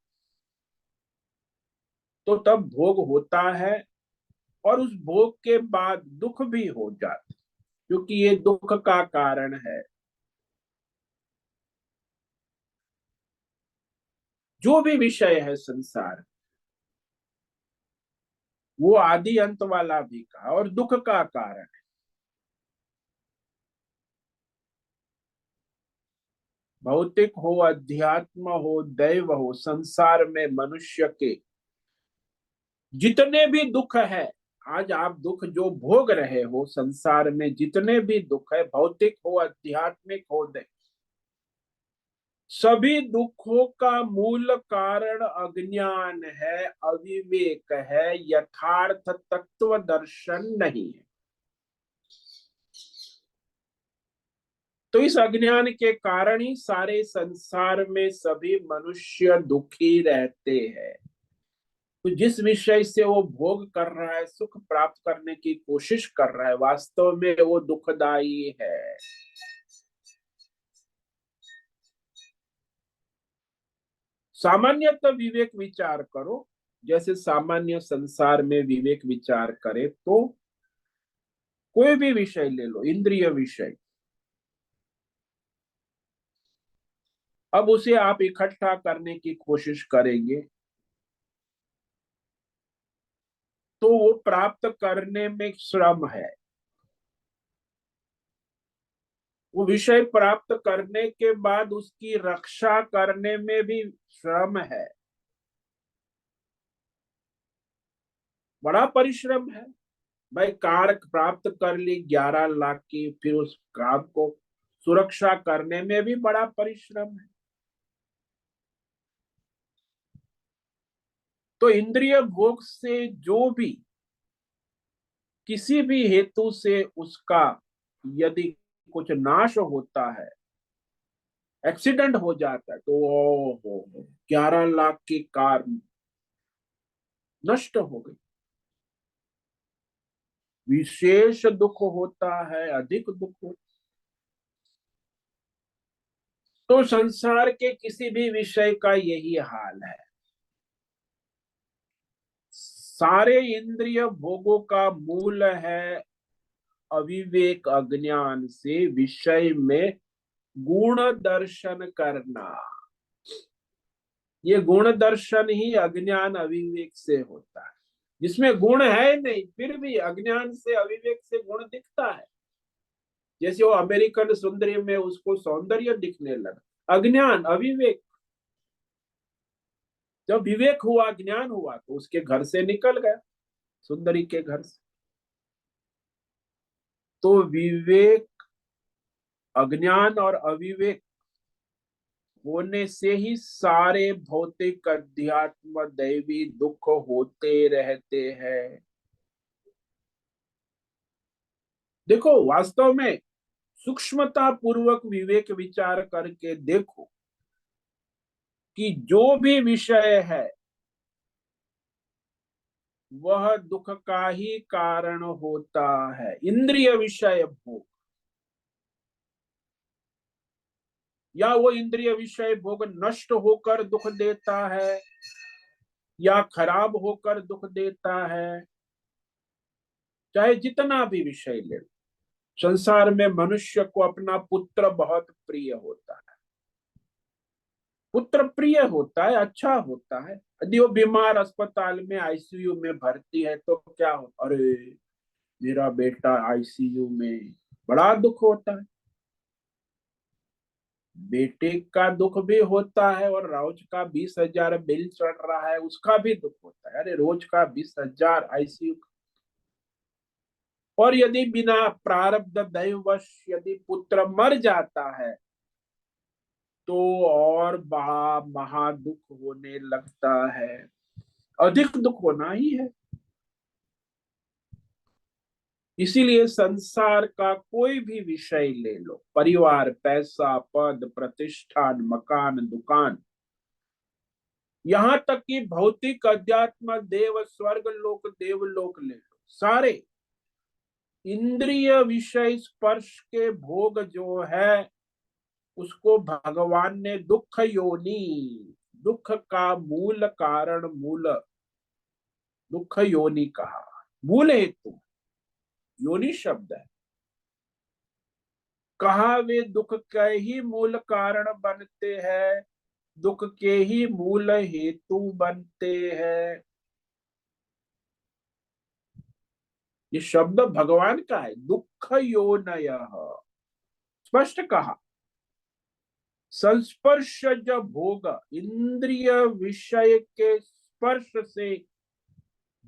तो तब भोग होता है, और उस भोग के बाद दुख भी हो जाता है, क्योंकि ये दुख का कारण है। जो भी विषय है संसार, वो आदि अंत वाला भी कहा, और दुख का कारण है। भौतिक हो, अध्यात्म हो, दैव हो, संसार में मनुष्य के जितने भी दुख है, आज आप दुख जो भोग रहे हो, संसार में जितने भी दुख है, भौतिक हो, आध्यात्मिक हो, सभी दुखों का मूल कारण अज्ञान है, अविवेक है, यथार्थ तत्व दर्शन नहीं है। तो इस अज्ञान के कारण ही सारे संसार में सभी मनुष्य दुखी रहते हैं। तो जिस विषय से वो भोग कर रहा है, सुख प्राप्त करने की कोशिश कर रहा है, वास्तव में वो दुखदाई है। सामान्यतः विवेक विचार करो, जैसे सामान्य संसार में विवेक विचार करे तो कोई भी विषय ले लो, इंद्रिय विषय, अब उसे आप इकट्ठा करने की कोशिश करेंगे तो वो प्राप्त करने में श्रम है। वो विषय प्राप्त करने के बाद उसकी रक्षा करने में भी श्रम है, बड़ा परिश्रम है। भाई कार प्राप्त कर ली 11 लाख की, फिर उस कार को सुरक्षा करने में भी बड़ा परिश्रम है। तो इंद्रिय भोग से जो भी किसी भी हेतु से उसका यदि कुछ नाश होता है, एक्सीडेंट हो जाता है, तो ओ हो 11 लाख की कार नष्ट हो गई, विशेष दुख होता है, अधिक दुख होता है। तो संसार के किसी भी विषय का यही हाल है। सारे इंद्रिय भोगों का मूल है अविवेक, अज्ञान से विषय में गुण दर्शन करना। ये गुण दर्शन ही अज्ञान अविवेक से होता है। जिसमें गुण है नहीं, फिर भी अज्ञान से अविवेक से गुण दिखता है। जैसे वो अमेरिकन सुंदरी में उसको सौंदर्य दिखने लगा, अज्ञान अविवेक। जब विवेक हुआ, ज्ञान हुआ, तो उसके घर से निकल गया, सुंदरी के घर से। तो विवेक, अज्ञान और अविवेक होने से ही सारे भौतिक अध्यात्म दैवी दुख होते रहते हैं। देखो, वास्तव में सूक्ष्मता पूर्वक विवेक विचार करके देखो कि जो भी विषय है वह दुख का ही कारण होता है। इंद्रिय विषय भोग, या वो इंद्रिय विषय भोग नष्ट होकर दुख देता है या खराब होकर दुख देता है, चाहे जितना भी विषय ले लो। संसार में मनुष्य को अपना पुत्र बहुत प्रिय होता है, पुत्र प्रिय होता है, अच्छा होता है। यदि वो बीमार अस्पताल में आईसीयू में भर्ती है तो क्या हो, अरे मेरा बेटा आईसीयू में, बड़ा दुख होता है। बेटे का दुख भी होता है और रोज का 20,000 बिल चढ़ रहा है, उसका भी दुख होता है। अरे रोज का 20,000 आईसीयू। और यदि बिना प्रारब्ध दैववश यदि पुत्र मर जाता है तो और बड़ा महा दुख होने लगता है, अधिक दुख होना ही है। इसीलिए संसार का कोई भी विषय ले लो, परिवार, पैसा, पद, प्रतिष्ठान, मकान, दुकान, यहाँ तक कि भौतिक अध्यात्म देव स्वर्ग लोक देवलोक ले लो, सारे इंद्रिय विषय स्पर्श के भोग जो है उसको भगवान ने दुख योनि, दुख का मूल कारण, मूल दुख योनि कहा। मूल हेतु योनि शब्द है, कहा वे दुख के ही मूल कारण बनते हैं, दुख के ही मूल हेतु बनते हैं। ये शब्द भगवान का है, दुख योनय, स्पष्ट कहा। संस्पर्श जब भोग, इंद्रिय विषय के स्पर्श से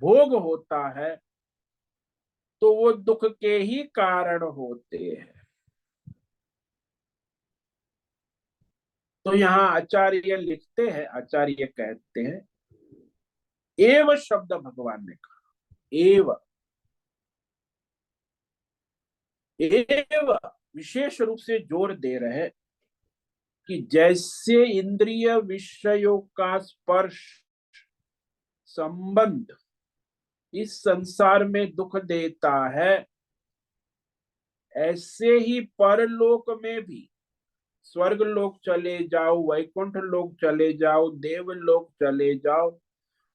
भोग होता है तो वो दुख के ही कारण होते हैं। तो यहाँ आचार्य लिखते हैं, आचार्य कहते हैं एव शब्द भगवान ने कहा, एव एव विशेष रूप से जोर दे रहे हैं कि जैसे इंद्रिय विषयों का स्पर्श संबंध इस संसार में दुख देता है, ऐसे ही परलोक में भी स्वर्ग लोक चले जाओ, वैकुंठ लोक चले जाओ, देव लोक चले जाओ,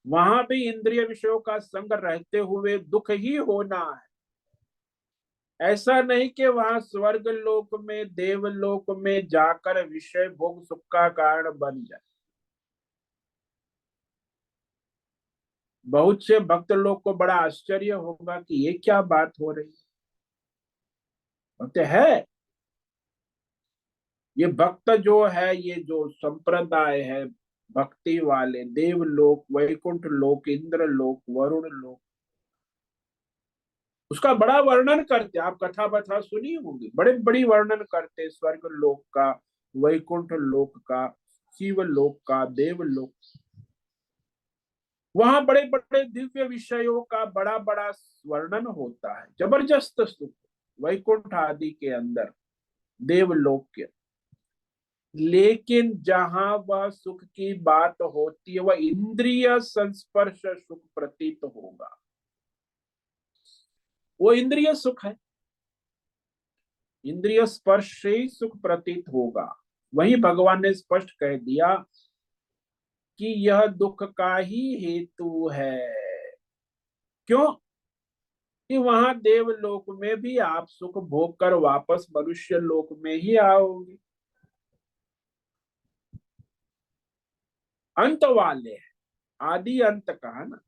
वहां भी इंद्रिय विषयों का संग रहते हुए दुख ही होना है। ऐसा नहीं कि वहां स्वर्ग लोक में, देव लोक में जाकर विषय भोग सुख का कारण बन जाए। बहुत से भक्त लोग को बड़ा आश्चर्य होगा कि ये क्या बात हो रही होते है। ये भक्त जो है, ये जो संप्रदाय है भक्ति वाले, देवलोक, वैकुंठ लोक, इंद्र लोक, वरुण लोक, उसका बड़ा वर्णन करते। आप कथा बथा सुनी होगी, बड़े बड़ी वर्णन करते स्वर्ग लोक का, वैकुंठ लोक का, शिव लोक का, देव लोक। वहां बड़े बड़े दिव्य विषयों का बड़ा बड़ा वर्णन होता है, जबरदस्त सुख वैकुंठ आदि के अंदर, देवलोक के। लेकिन जहां वह सुख की बात होती है, वह इंद्रिय संस्पर्श सुख प्रतीत होगा, वो इंद्रिय सुख है, इंद्रिय स्पर्श से ही सुख प्रतीत होगा। वही भगवान ने स्पष्ट कह दिया कि यह दुख का ही हेतु है। क्यों? कि वहां देवलोक में भी आप सुख भोग कर वापस मनुष्य लोक में ही आओगे। अंत वाले हैं, आदि अंत कहा ना।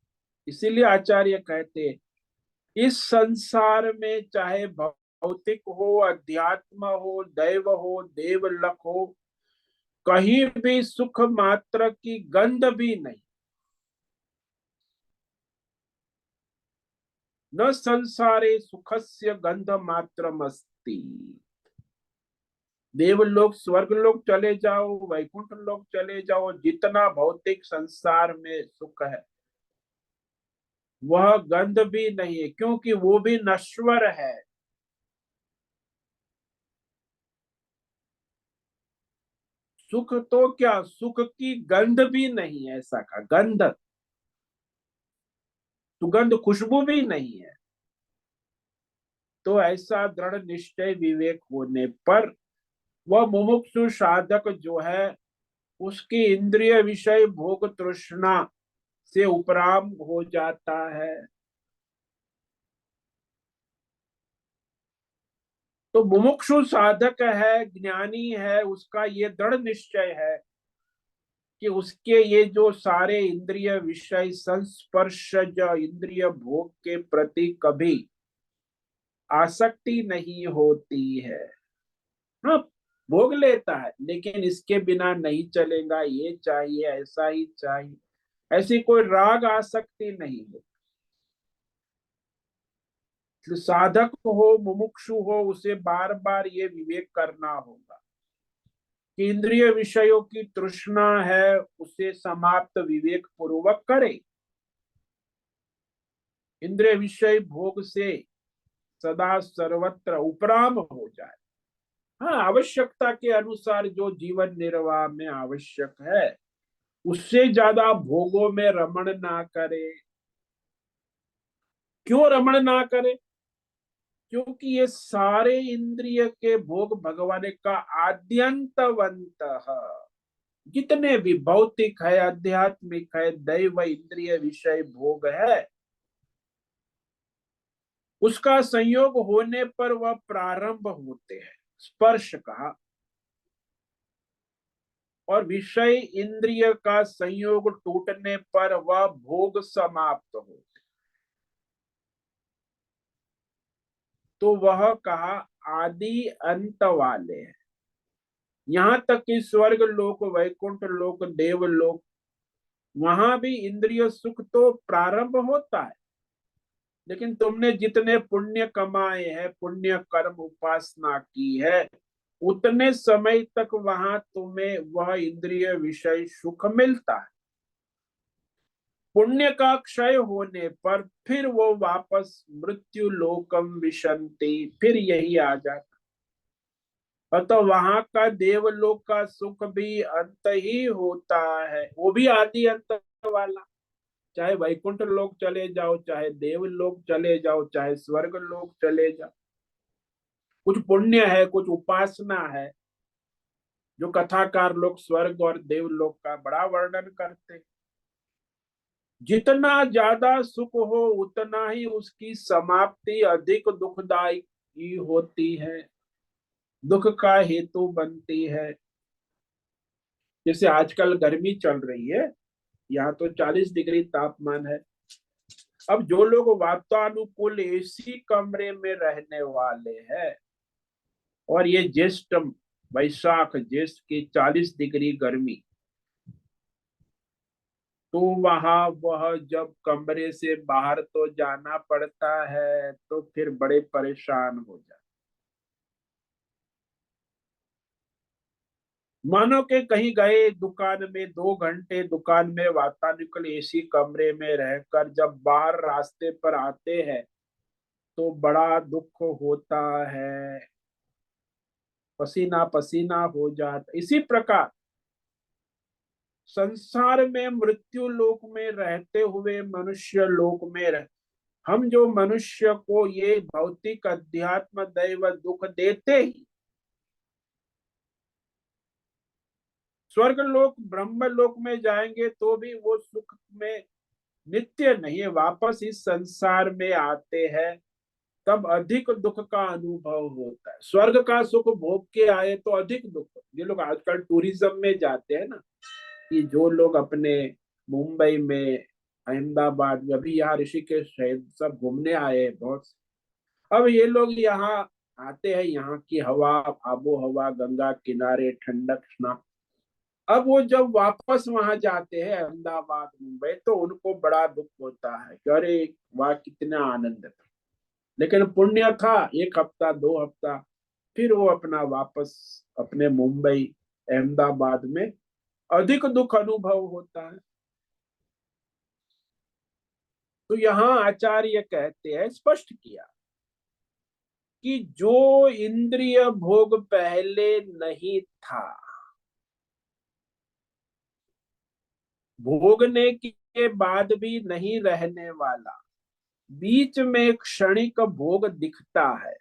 इसीलिए आचार्य कहते हैं इस संसार में चाहे भौतिक हो, अध्यात्म हो, दैव हो, देवलक हो, कहीं भी सुख मात्र की गंध भी नहीं। न संसारे सुखस्य गंध मात्र मस्ती। देवलोक, स्वर्ग लोक चले जाओ, वैकुंठ लोक चले जाओ, जितना भौतिक संसार में सुख है वह गंध भी नहीं है, क्योंकि वो भी नश्वर है। सुख तो क्या, सुख की गंध भी नहीं है, ऐसा का गंध, सुगंध, खुशबू भी नहीं है। तो ऐसा दृढ़ निश्चय विवेक होने पर वह मुमुक्षु साधक जो है, उसकी इंद्रिय विषय भोग तृष्णा से उपराम हो जाता है। तो मुमुक्षु साधक है, ज्ञानी है, उसका ये दृढ़ निश्चय है कि उसके ये जो सारे इंद्रिय विषय संस्पर्श, जो इंद्रिय भोग के प्रति कभी आसक्ति नहीं होती है। हाँ, भोग लेता है लेकिन इसके बिना नहीं चलेगा, ये चाहिए, ऐसा ही चाहिए, ऐसी कोई राग आसक्ति नहीं है। तो साधक हो, मुमुक्षु हो, उसे बार बार ये विवेक करना होगा कि इंद्रिय विषयों की तृष्णा है, उसे समाप्त विवेक पूर्वक करे, इंद्रिय विषय भोग से सदा सर्वत्र उपराम हो जाए। हाँ, आवश्यकता के अनुसार जो जीवन निर्वाह में आवश्यक है, उससे ज्यादा भोगों में रमण ना करे। क्यों रमण ना करे? क्योंकि ये सारे इंद्रिय के भोग भगवान का आद्यंतवंत है। जितने भी भौतिक है, आध्यात्मिक है, दैव इंद्रिय विषय भोग है, उसका संयोग होने पर वह प्रारंभ होते हैं, स्पर्श कहा, और विषय इंद्रिय का संयोग टूटने पर वह भोग समाप्त होते। तो वह कहा आदि अंत वाले हैं। यहां तक कि स्वर्ग लोक, वैकुंठ लोक, देवलोक, वहां भी इंद्रिय सुख तो प्रारंभ होता है, लेकिन तुमने जितने पुण्य कमाए हैं, पुण्य कर्म उपासना की है, उतने समय तक वहां तुम्हें वह इंद्रिय विषय सुख मिलता है। पुण्य का क्षय होने पर फिर वो वापस मृत्यु लोकम विशंति, फिर यही आ जाता। अतः वहां का देवलोक का सुख भी अंत ही होता है, वो भी आदि अंत वाला। चाहे वैकुंठ लोक चले जाओ, चाहे देवलोक चले जाओ, चाहे स्वर्ग लोक चले जाओ, कुछ पुण्य है, कुछ उपासना है, जो कथाकार लोग स्वर्ग और देवलोक का बड़ा वर्णन करते हैं। जितना ज्यादा सुख हो उतना ही उसकी समाप्ति अधिक दुखदायी होती है, दुख का हेतु बनती है। जैसे आजकल गर्मी चल रही है, यहाँ तो 40 डिग्री तापमान है। अब जो लोग वातानुकूल एसी कमरे में रहने वाले हैं, और ये ज्येष्ठ वैशाख ज्येष्ठ की 40 डिग्री गर्मी, तो वहां वह जब कमरे से बाहर तो जाना पड़ता है तो फिर बड़े परेशान हो जाते। मानो के कहीं गए दुकान में, 2 घंटे दुकान में वातानुकूल एसी कमरे में रहकर जब बाहर रास्ते पर आते हैं तो बड़ा दुख होता है, पसीना पसीना हो जाता। इसी प्रकार संसार में मृत्यु लोक में रहते हुए मनुष्य लोक में हम जो मनुष्य को ये भौतिक अध्यात्म दैव दुख देते ही, स्वर्ग लोक ब्रह्म लोक में जाएंगे तो भी वो सुख में नित्य नहीं है, वापस इस संसार में आते हैं, तब अधिक दुख का अनुभव होता है। स्वर्ग का सुख भोग के आए तो अधिक दुख। ये लोग आजकल टूरिज्म में जाते हैं ना, कि जो लोग अपने मुंबई में, अहमदाबाद में, अभी यहाँ ऋषिकेश शहर सब घूमने आए हैं बहुत। अब ये लोग यहाँ आते हैं, यहाँ की हवा, आबो हवा, गंगा किनारे, ठंडक स्नान। अब वो जब वापस वहां जाते हैं अहमदाबाद मुंबई, तो उनको बड़ा दुख होता है कि अरे वाह कितना आनंद था, लेकिन पुण्य था 1 हफ्ता 2 हफ्ता, फिर वो अपना वापस अपने मुंबई अहमदाबाद में अधिक दुख अनुभव होता है। तो यहाँ आचार्य कहते हैं, स्पष्ट किया कि जो इंद्रिय भोग पहले नहीं था, भोगने के बाद भी नहीं रहने वाला, बीच में क्षणिक भोग दिखता है,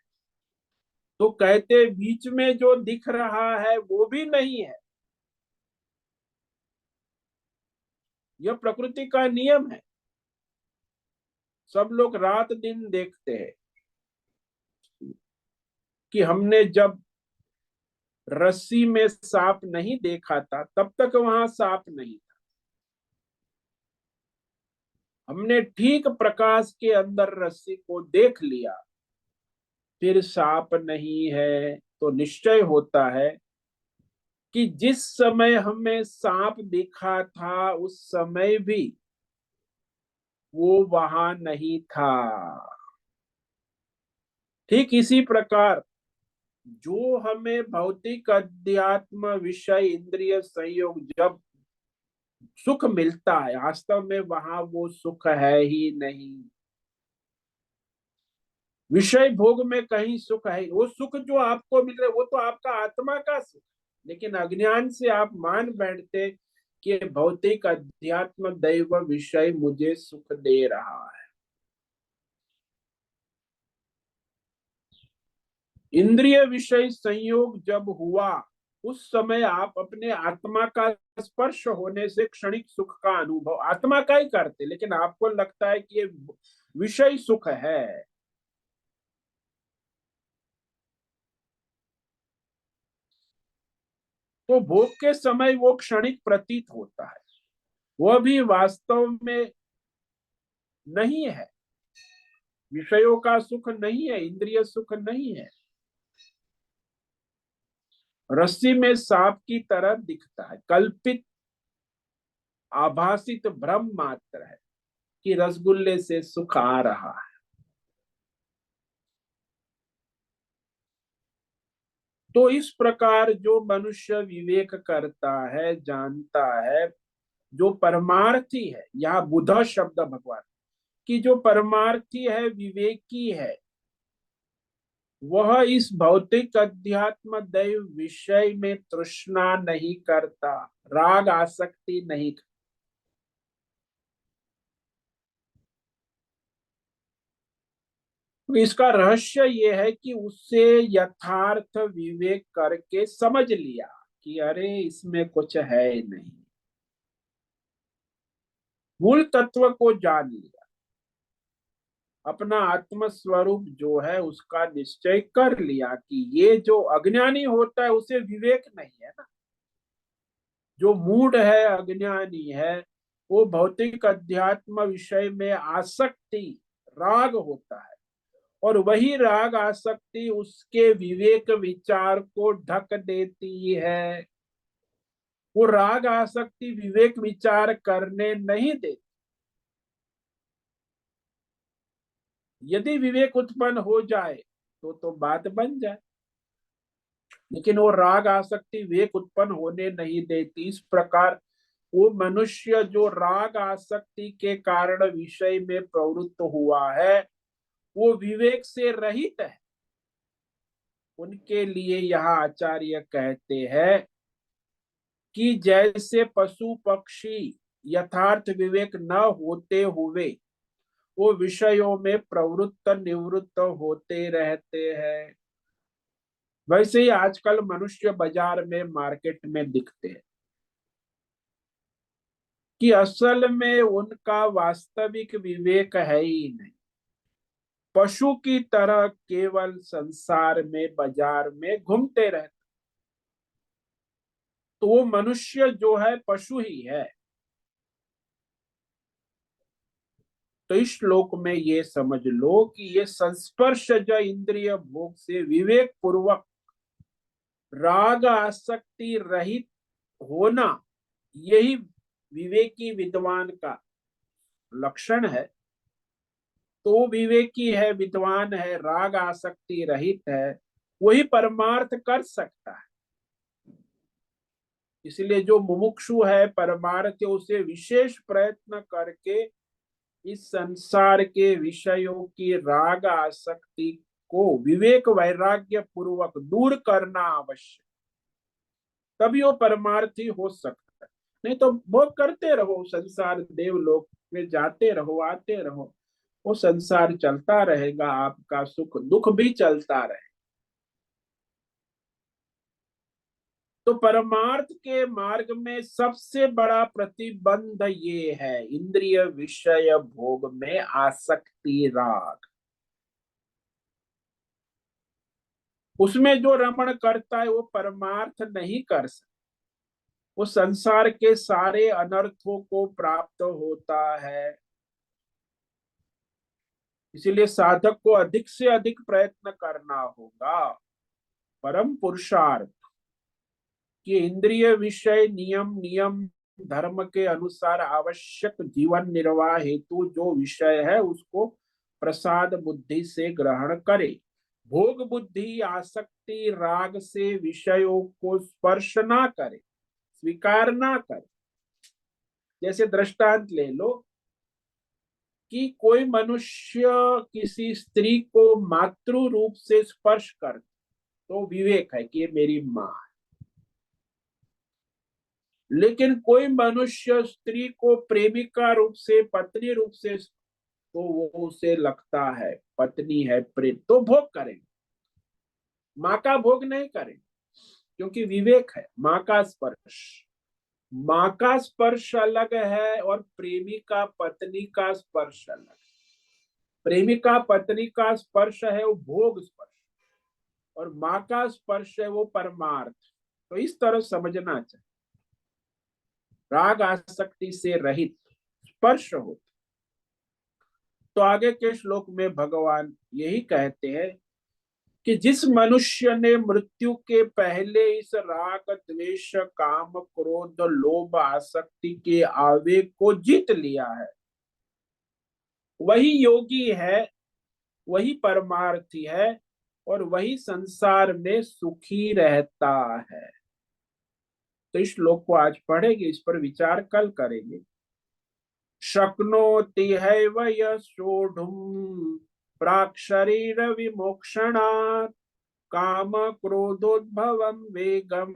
तो कहते बीच में जो दिख रहा है वो भी नहीं है। यह प्रकृति का नियम है। सब लोग रात दिन देखते हैं कि हमने जब रस्सी में सांप नहीं देखा था तब तक वहां सांप नहीं था। हमने ठीक प्रकाश के अंदर रस्सी को देख लिया, फिर सांप नहीं है, तो निश्चय होता है कि जिस समय हमें सांप दिखा था उस समय भी वो वहां नहीं था। ठीक इसी प्रकार जो हमें भौतिक अध्यात्म विषय इंद्रिय संयोग जब सुख मिलता है, वास्तव में वहां वो सुख है ही नहीं। विषय भोग में कहीं सुख है, वो सुख जो आपको मिल रहा है वो तो आपका आत्मा का सुख, लेकिन अज्ञान से आप मान बैठते कि भौतिक अध्यात्म दैव विषय मुझे सुख दे रहा है। इंद्रिय विषय संयोग जब हुआ उस समय आप अपने आत्मा का स्पर्श होने से क्षणिक सुख का अनुभव आत्मा का ही करते, लेकिन आपको लगता है कि ये विषय सुख है। तो भोग के समय वो क्षणिक प्रतीत होता है, वह भी वास्तव में नहीं है। विषयों का सुख नहीं है, इंद्रिय सुख नहीं है, रस्सी में सांप की तरह दिखता है, कल्पित आभासित भ्रम मात्र है कि रसगुल्ले से सुख आ रहा है। तो इस प्रकार जो मनुष्य विवेक करता है, जानता है, जो परमार्थी है, यहाँ बुध शब्द भगवान की, जो परमार्थी है, विवेकी है, वह इस भौतिक अध्यात्म दैव विषय में तृष्णा नहीं करता, राग आसक्ति नहीं करता। तो इसका रहस्य यह है कि उससे यथार्थ विवेक करके समझ लिया कि अरे इसमें कुछ है नहीं, मूल तत्व को जान लिया, अपना आत्म स्वरूप जो है उसका निश्चय कर लिया कि ये जो अज्ञानी होता है उसे विवेक नहीं है ना, जो मूढ़ है, अज्ञानी है, वो भौतिक अध्यात्म विषय में आसक्ति, राग होता है, और वही राग आसक्ति उसके विवेक विचार को ढक देती है। वो राग आसक्ति विवेक विचार करने नहीं देती। यदि विवेक उत्पन्न हो जाए तो बात बन जाए, लेकिन वो राग आसक्ति विवेक उत्पन्न होने नहीं देती। इस प्रकार वो मनुष्य जो राग आसक्ति के कारण विषय में प्रवृत्त हुआ है, वो विवेक से रहित है। उनके लिए यहाँ आचार्य कहते हैं कि जैसे पशु पक्षी यथार्थ विवेक न होते हुए वो विषयों में प्रवृत्त निवृत्त होते रहते हैं, वैसे ही आजकल मनुष्य बाजार में, मार्केट में दिखते हैं कि असल में उनका वास्तविक विवेक है ही नहीं। पशु की तरह केवल संसार में, बाजार में घूमते रहते। तो वो मनुष्य जो है पशु ही है। तो इस श्लोक में ये समझ लो कि ये संस्पर्श जो इंद्रिय भोग से विवेक पूर्वक राग आसक्ति रहित होना, यही विवेकी विद्वान का लक्षण है। तो विवेकी है, विद्वान है, राग आसक्ति रहित है, वही परमार्थ कर सकता है। इसलिए जो मुमुक्षु है, परमार्थ, उसे विशेष प्रयत्न करके इस संसार के विषयों की राग आसक्ति को विवेक वैराग्य पूर्वक दूर करना आवश्यक, तभी वो परमार्थी हो सकता है। नहीं तो भोग करते रहो, संसार देवलोक में जाते रहो, आते रहो, वो संसार चलता रहेगा, आपका सुख दुख भी चलता रहे। तो परमार्थ के मार्ग में सबसे बड़ा प्रतिबंध ये है, इंद्रिय विषय भोग में आसक्ति, राग। उसमें जो रमण करता है वो परमार्थ नहीं कर सकता, वो संसार के सारे अनर्थों को प्राप्त होता है। इसीलिए साधक को अधिक से अधिक प्रयत्न करना होगा। परम पुरुषार्थ कि इंद्रिय विषय नियम नियम धर्म के अनुसार आवश्यक जीवन निर्वाह हेतु जो विषय है उसको प्रसाद बुद्धि से ग्रहण करे। भोग बुद्धि आसक्ति राग से विषयों को स्पर्श ना करे, स्वीकार ना करे। जैसे दृष्टांत ले लो कि कोई मनुष्य किसी स्त्री को मातृ रूप से स्पर्श कर, तो विवेक है कि ये मेरी माँ है। लेकिन कोई मनुष्य स्त्री को प्रेमिका रूप से, पत्नी रूप से, तो वो उसे लगता है पत्नी है, प्रेम, तो भोग करेंगे, माँ का भोग नहीं करेंगे, क्योंकि विवेक है। माँ का स्पर्श, माँ का स्पर्श अलग है और प्रेमिका पत्नी का स्पर्श अलग है। प्रेमिका पत्नी का स्पर्श है वो भोग स्पर्श, और माँ का स्पर्श है वो परमार्थ। तो इस तरह समझना चाहिए, राग आसक्ति से रहित स्पर्श हो। तो आगे के श्लोक में भगवान यही कहते हैं कि जिस मनुष्य ने मृत्यु के पहले इस राग द्वेष काम क्रोध लोभ आसक्ति के आवेग को जीत लिया है, वही योगी है, वही परमार्थी है, और वही संसार में सुखी रहता है। तो इस श्लोक को आज पढ़ेंगे, इस पर विचार कल करेंगे। शक्नोति हैव यः सोढुम् प्राक् शरीर विमोक्षणात् काम क्रोधोद्भवं वेगम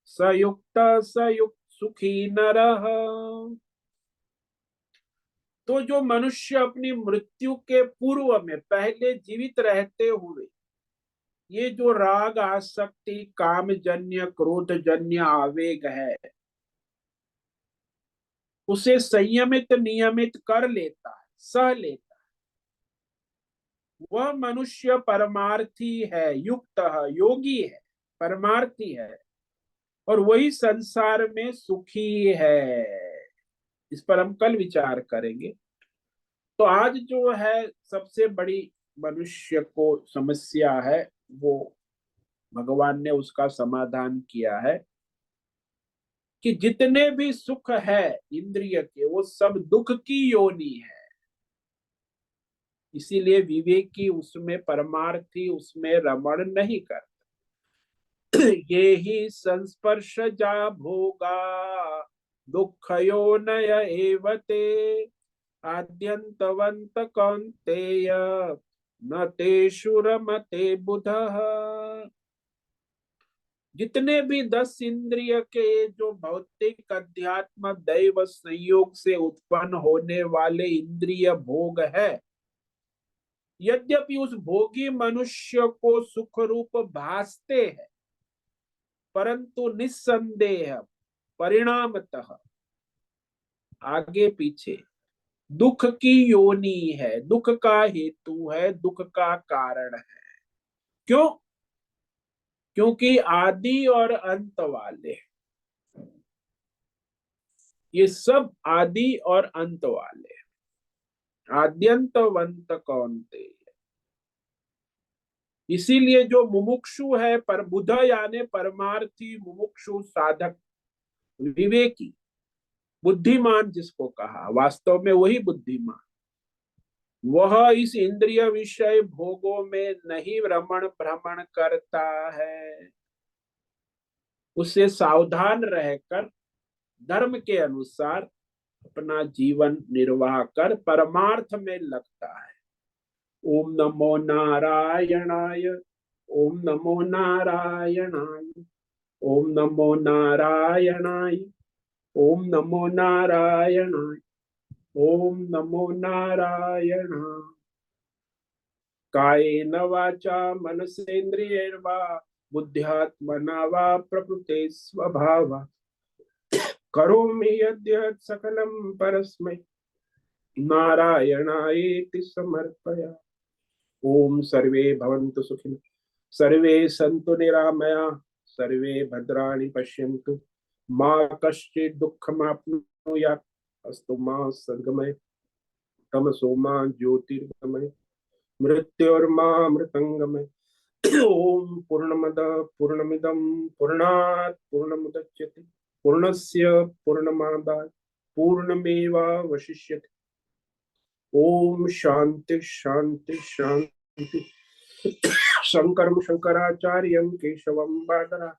सयुक्त सुखी नरः। तो जो मनुष्य अपनी मृत्यु के पूर्व में, पहले जीवित रहते हुए, ये जो राग आसक्ति कामजन्य क्रोधजन्य आवेग है, उसे संयमित नियमित कर लेता है, सह लेता है, वह मनुष्य परमार्थी है, युक्त है, योगी है, परमार्थी है, और वही संसार में सुखी है। इस पर हम कल विचार करेंगे। तो आज जो है सबसे बड़ी मनुष्य को समस्या है, वो भगवान ने उसका समाधान किया है कि जितने भी सुख है इंद्रिय के, वो सब दुख की योनि है। इसीलिए विवेकी उसमें, परमार्थी उसमें रमण नहीं कर। ये ही संस्पर्श जा भोगा दुखयो नय एवते आद्यंतवंत कौन्तेय न तेषु रमते बुधः। जितने भी 10 इंद्रिय के जो भौतिक अध्यात्म दैव संयोग से उत्पन्न होने वाले इंद्रिय भोग है, यद्यपि उस भोगी मनुष्य को सुख रूप भासते हैं, परंतु निस्संदेह परिणामतः आगे पीछे दुख की योनि है, दुख का हेतु है, दुख का कारण है। क्यों? क्योंकि आदि और अंत वाले, ये सब आदि और अंत वाले, आद्यंतवंत कौन्ते। इसीलिए जो मुमुक्षु है, पर बुध यानी परमार्थी, मुमुक्षु साधक, विवेकी, बुद्धिमान जिसको कहा, वास्तव में वही बुद्धिमान, वह इस इंद्रिय विषय भोगों में नहीं रमण भ्रमण करता है। उससे सावधान रहकर धर्म के अनुसार अपना जीवन निर्वाह कर परमार्थ में लगता है। ओम नमो नारायणाय, ओम नमो नारायणाय, ओम नमो नारायणाय, ओम नमो नारायणाय, ओम नमो नारायणाय। कायेन वाचा मनसेन्द्रियैर्वा बुद्ध्यात्मना वा प्रकृते स्वभावा करोमि यद्यत् सकलं परस्मै नारायणायेति समर्पया। ओम सर्वे भवन्तु सुखिनः, सर्वे सन्तु निरामया, सर्वे भद्राणि पश्यन्तु, मा कश्चित् दुःखमाप्नुयात्। अस्तु मा सद्गमय, तमसो मा ज्योतिर्गमय, मृत्योर्मामृतंगमय। ओम पूर्णमद पूर्णमिदं पूर्णात् पूर्णमुदच्यते पूर्णस्य पूर्णमादाय पूर्णमेवावशिष्यते। ओम शांति शांति शांति। शंकरं शंकराचार्यं केशवं बादरा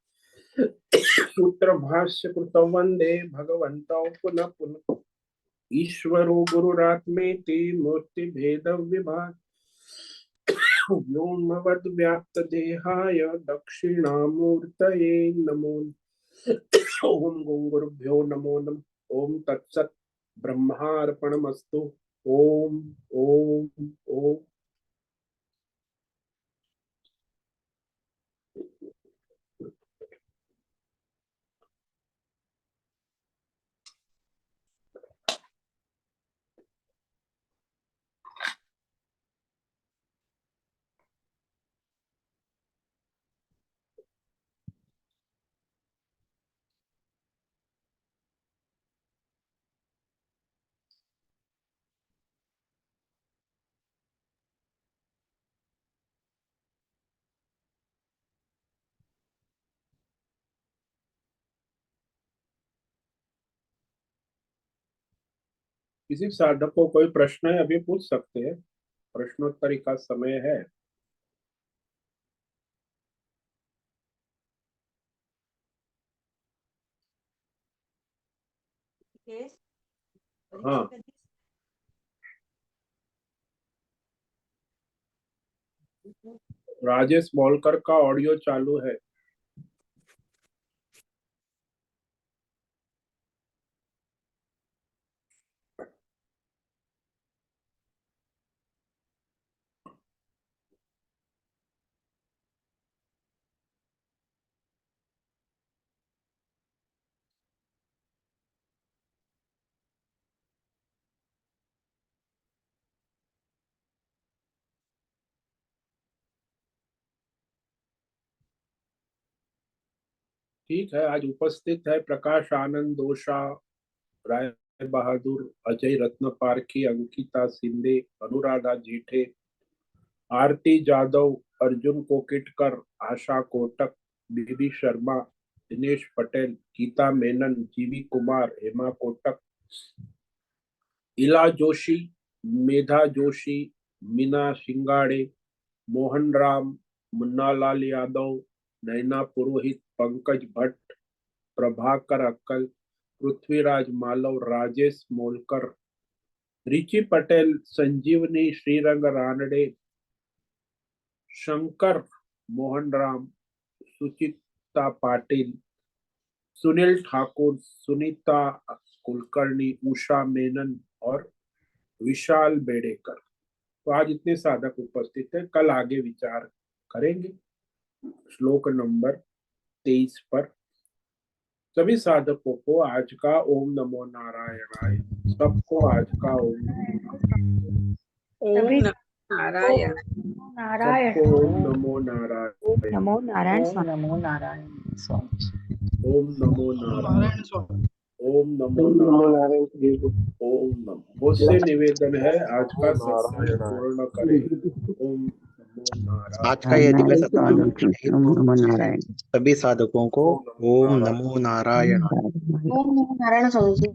सूत्र भाष्य कृतौ वंदे भगवन्तौ पुनः पुनः। ईश्वरो गुरुरात्मेति मूर्ति भेद विभाग व्योमवद् व्याप्त देहाय दक्षिणामूर्तये नमो। ओम गुरुभ्यो नमो नमः। ओम तत्सत् ब्रह्मार्पणमस्तु। ओम ओम ओम। किसी साधक को कोई प्रश्न है, अभी पूछ सकते हैं, प्रश्नोत्तरी का समय है। हाँ, राजेश मोलकर का ऑडियो चालू है। ठीक है, आज उपस्थित है प्रकाश आनंद दोषा, राय बहादुर, अजय रत्न पारखी, अंकिता शिंदे, अनुराधा जीठे, आरती जादव, अर्जुन कोकिटकर, आशा कोटक, बीबी शर्मा, दिनेश पटेल, गीता मेनन, जीवी कुमार, हेमा कोटक, इला जोशी, मेधा जोशी, मीना सिंगाड़े, मोहन राम, मुन्नालाल यादव, नैना पुरोहित, पंकज भट्ट, प्रभाकर अक्कल, पृथ्वीराज मालव, राजेश मोलकर, रिची पटेल, संजीवनी, श्रीरंग रानडे, शंकर मोहन राम, सुचिता पाटिल, सुनील ठाकुर, सुनीता कुलकर्णी, उषा मेनन और विशाल बेड़ेकर। तो आज इतने साधक उपस्थित हैं, कल आगे विचार करेंगे श्लोक नंबर 23 पर। सभी साधकों को आज का ओम नमो नारायणाय, सबको आज का ओम नारायण नारायण सबको ओम नमो नारायण, नमो नारायण स्वामी। नमो नारायण स्वामी। ओम नमो नारायण, ओम नमो नारायण, ओम नमो। मुझसे निवेदन है आज का सत्संग पूर्ण करें। ओम नमो नारायण। आज का ये दिव्य सत्संग ओम नमो नारायण। सभी साधकों को ओम नमो नारायण। ओम नमो नारायण स्वामी जी।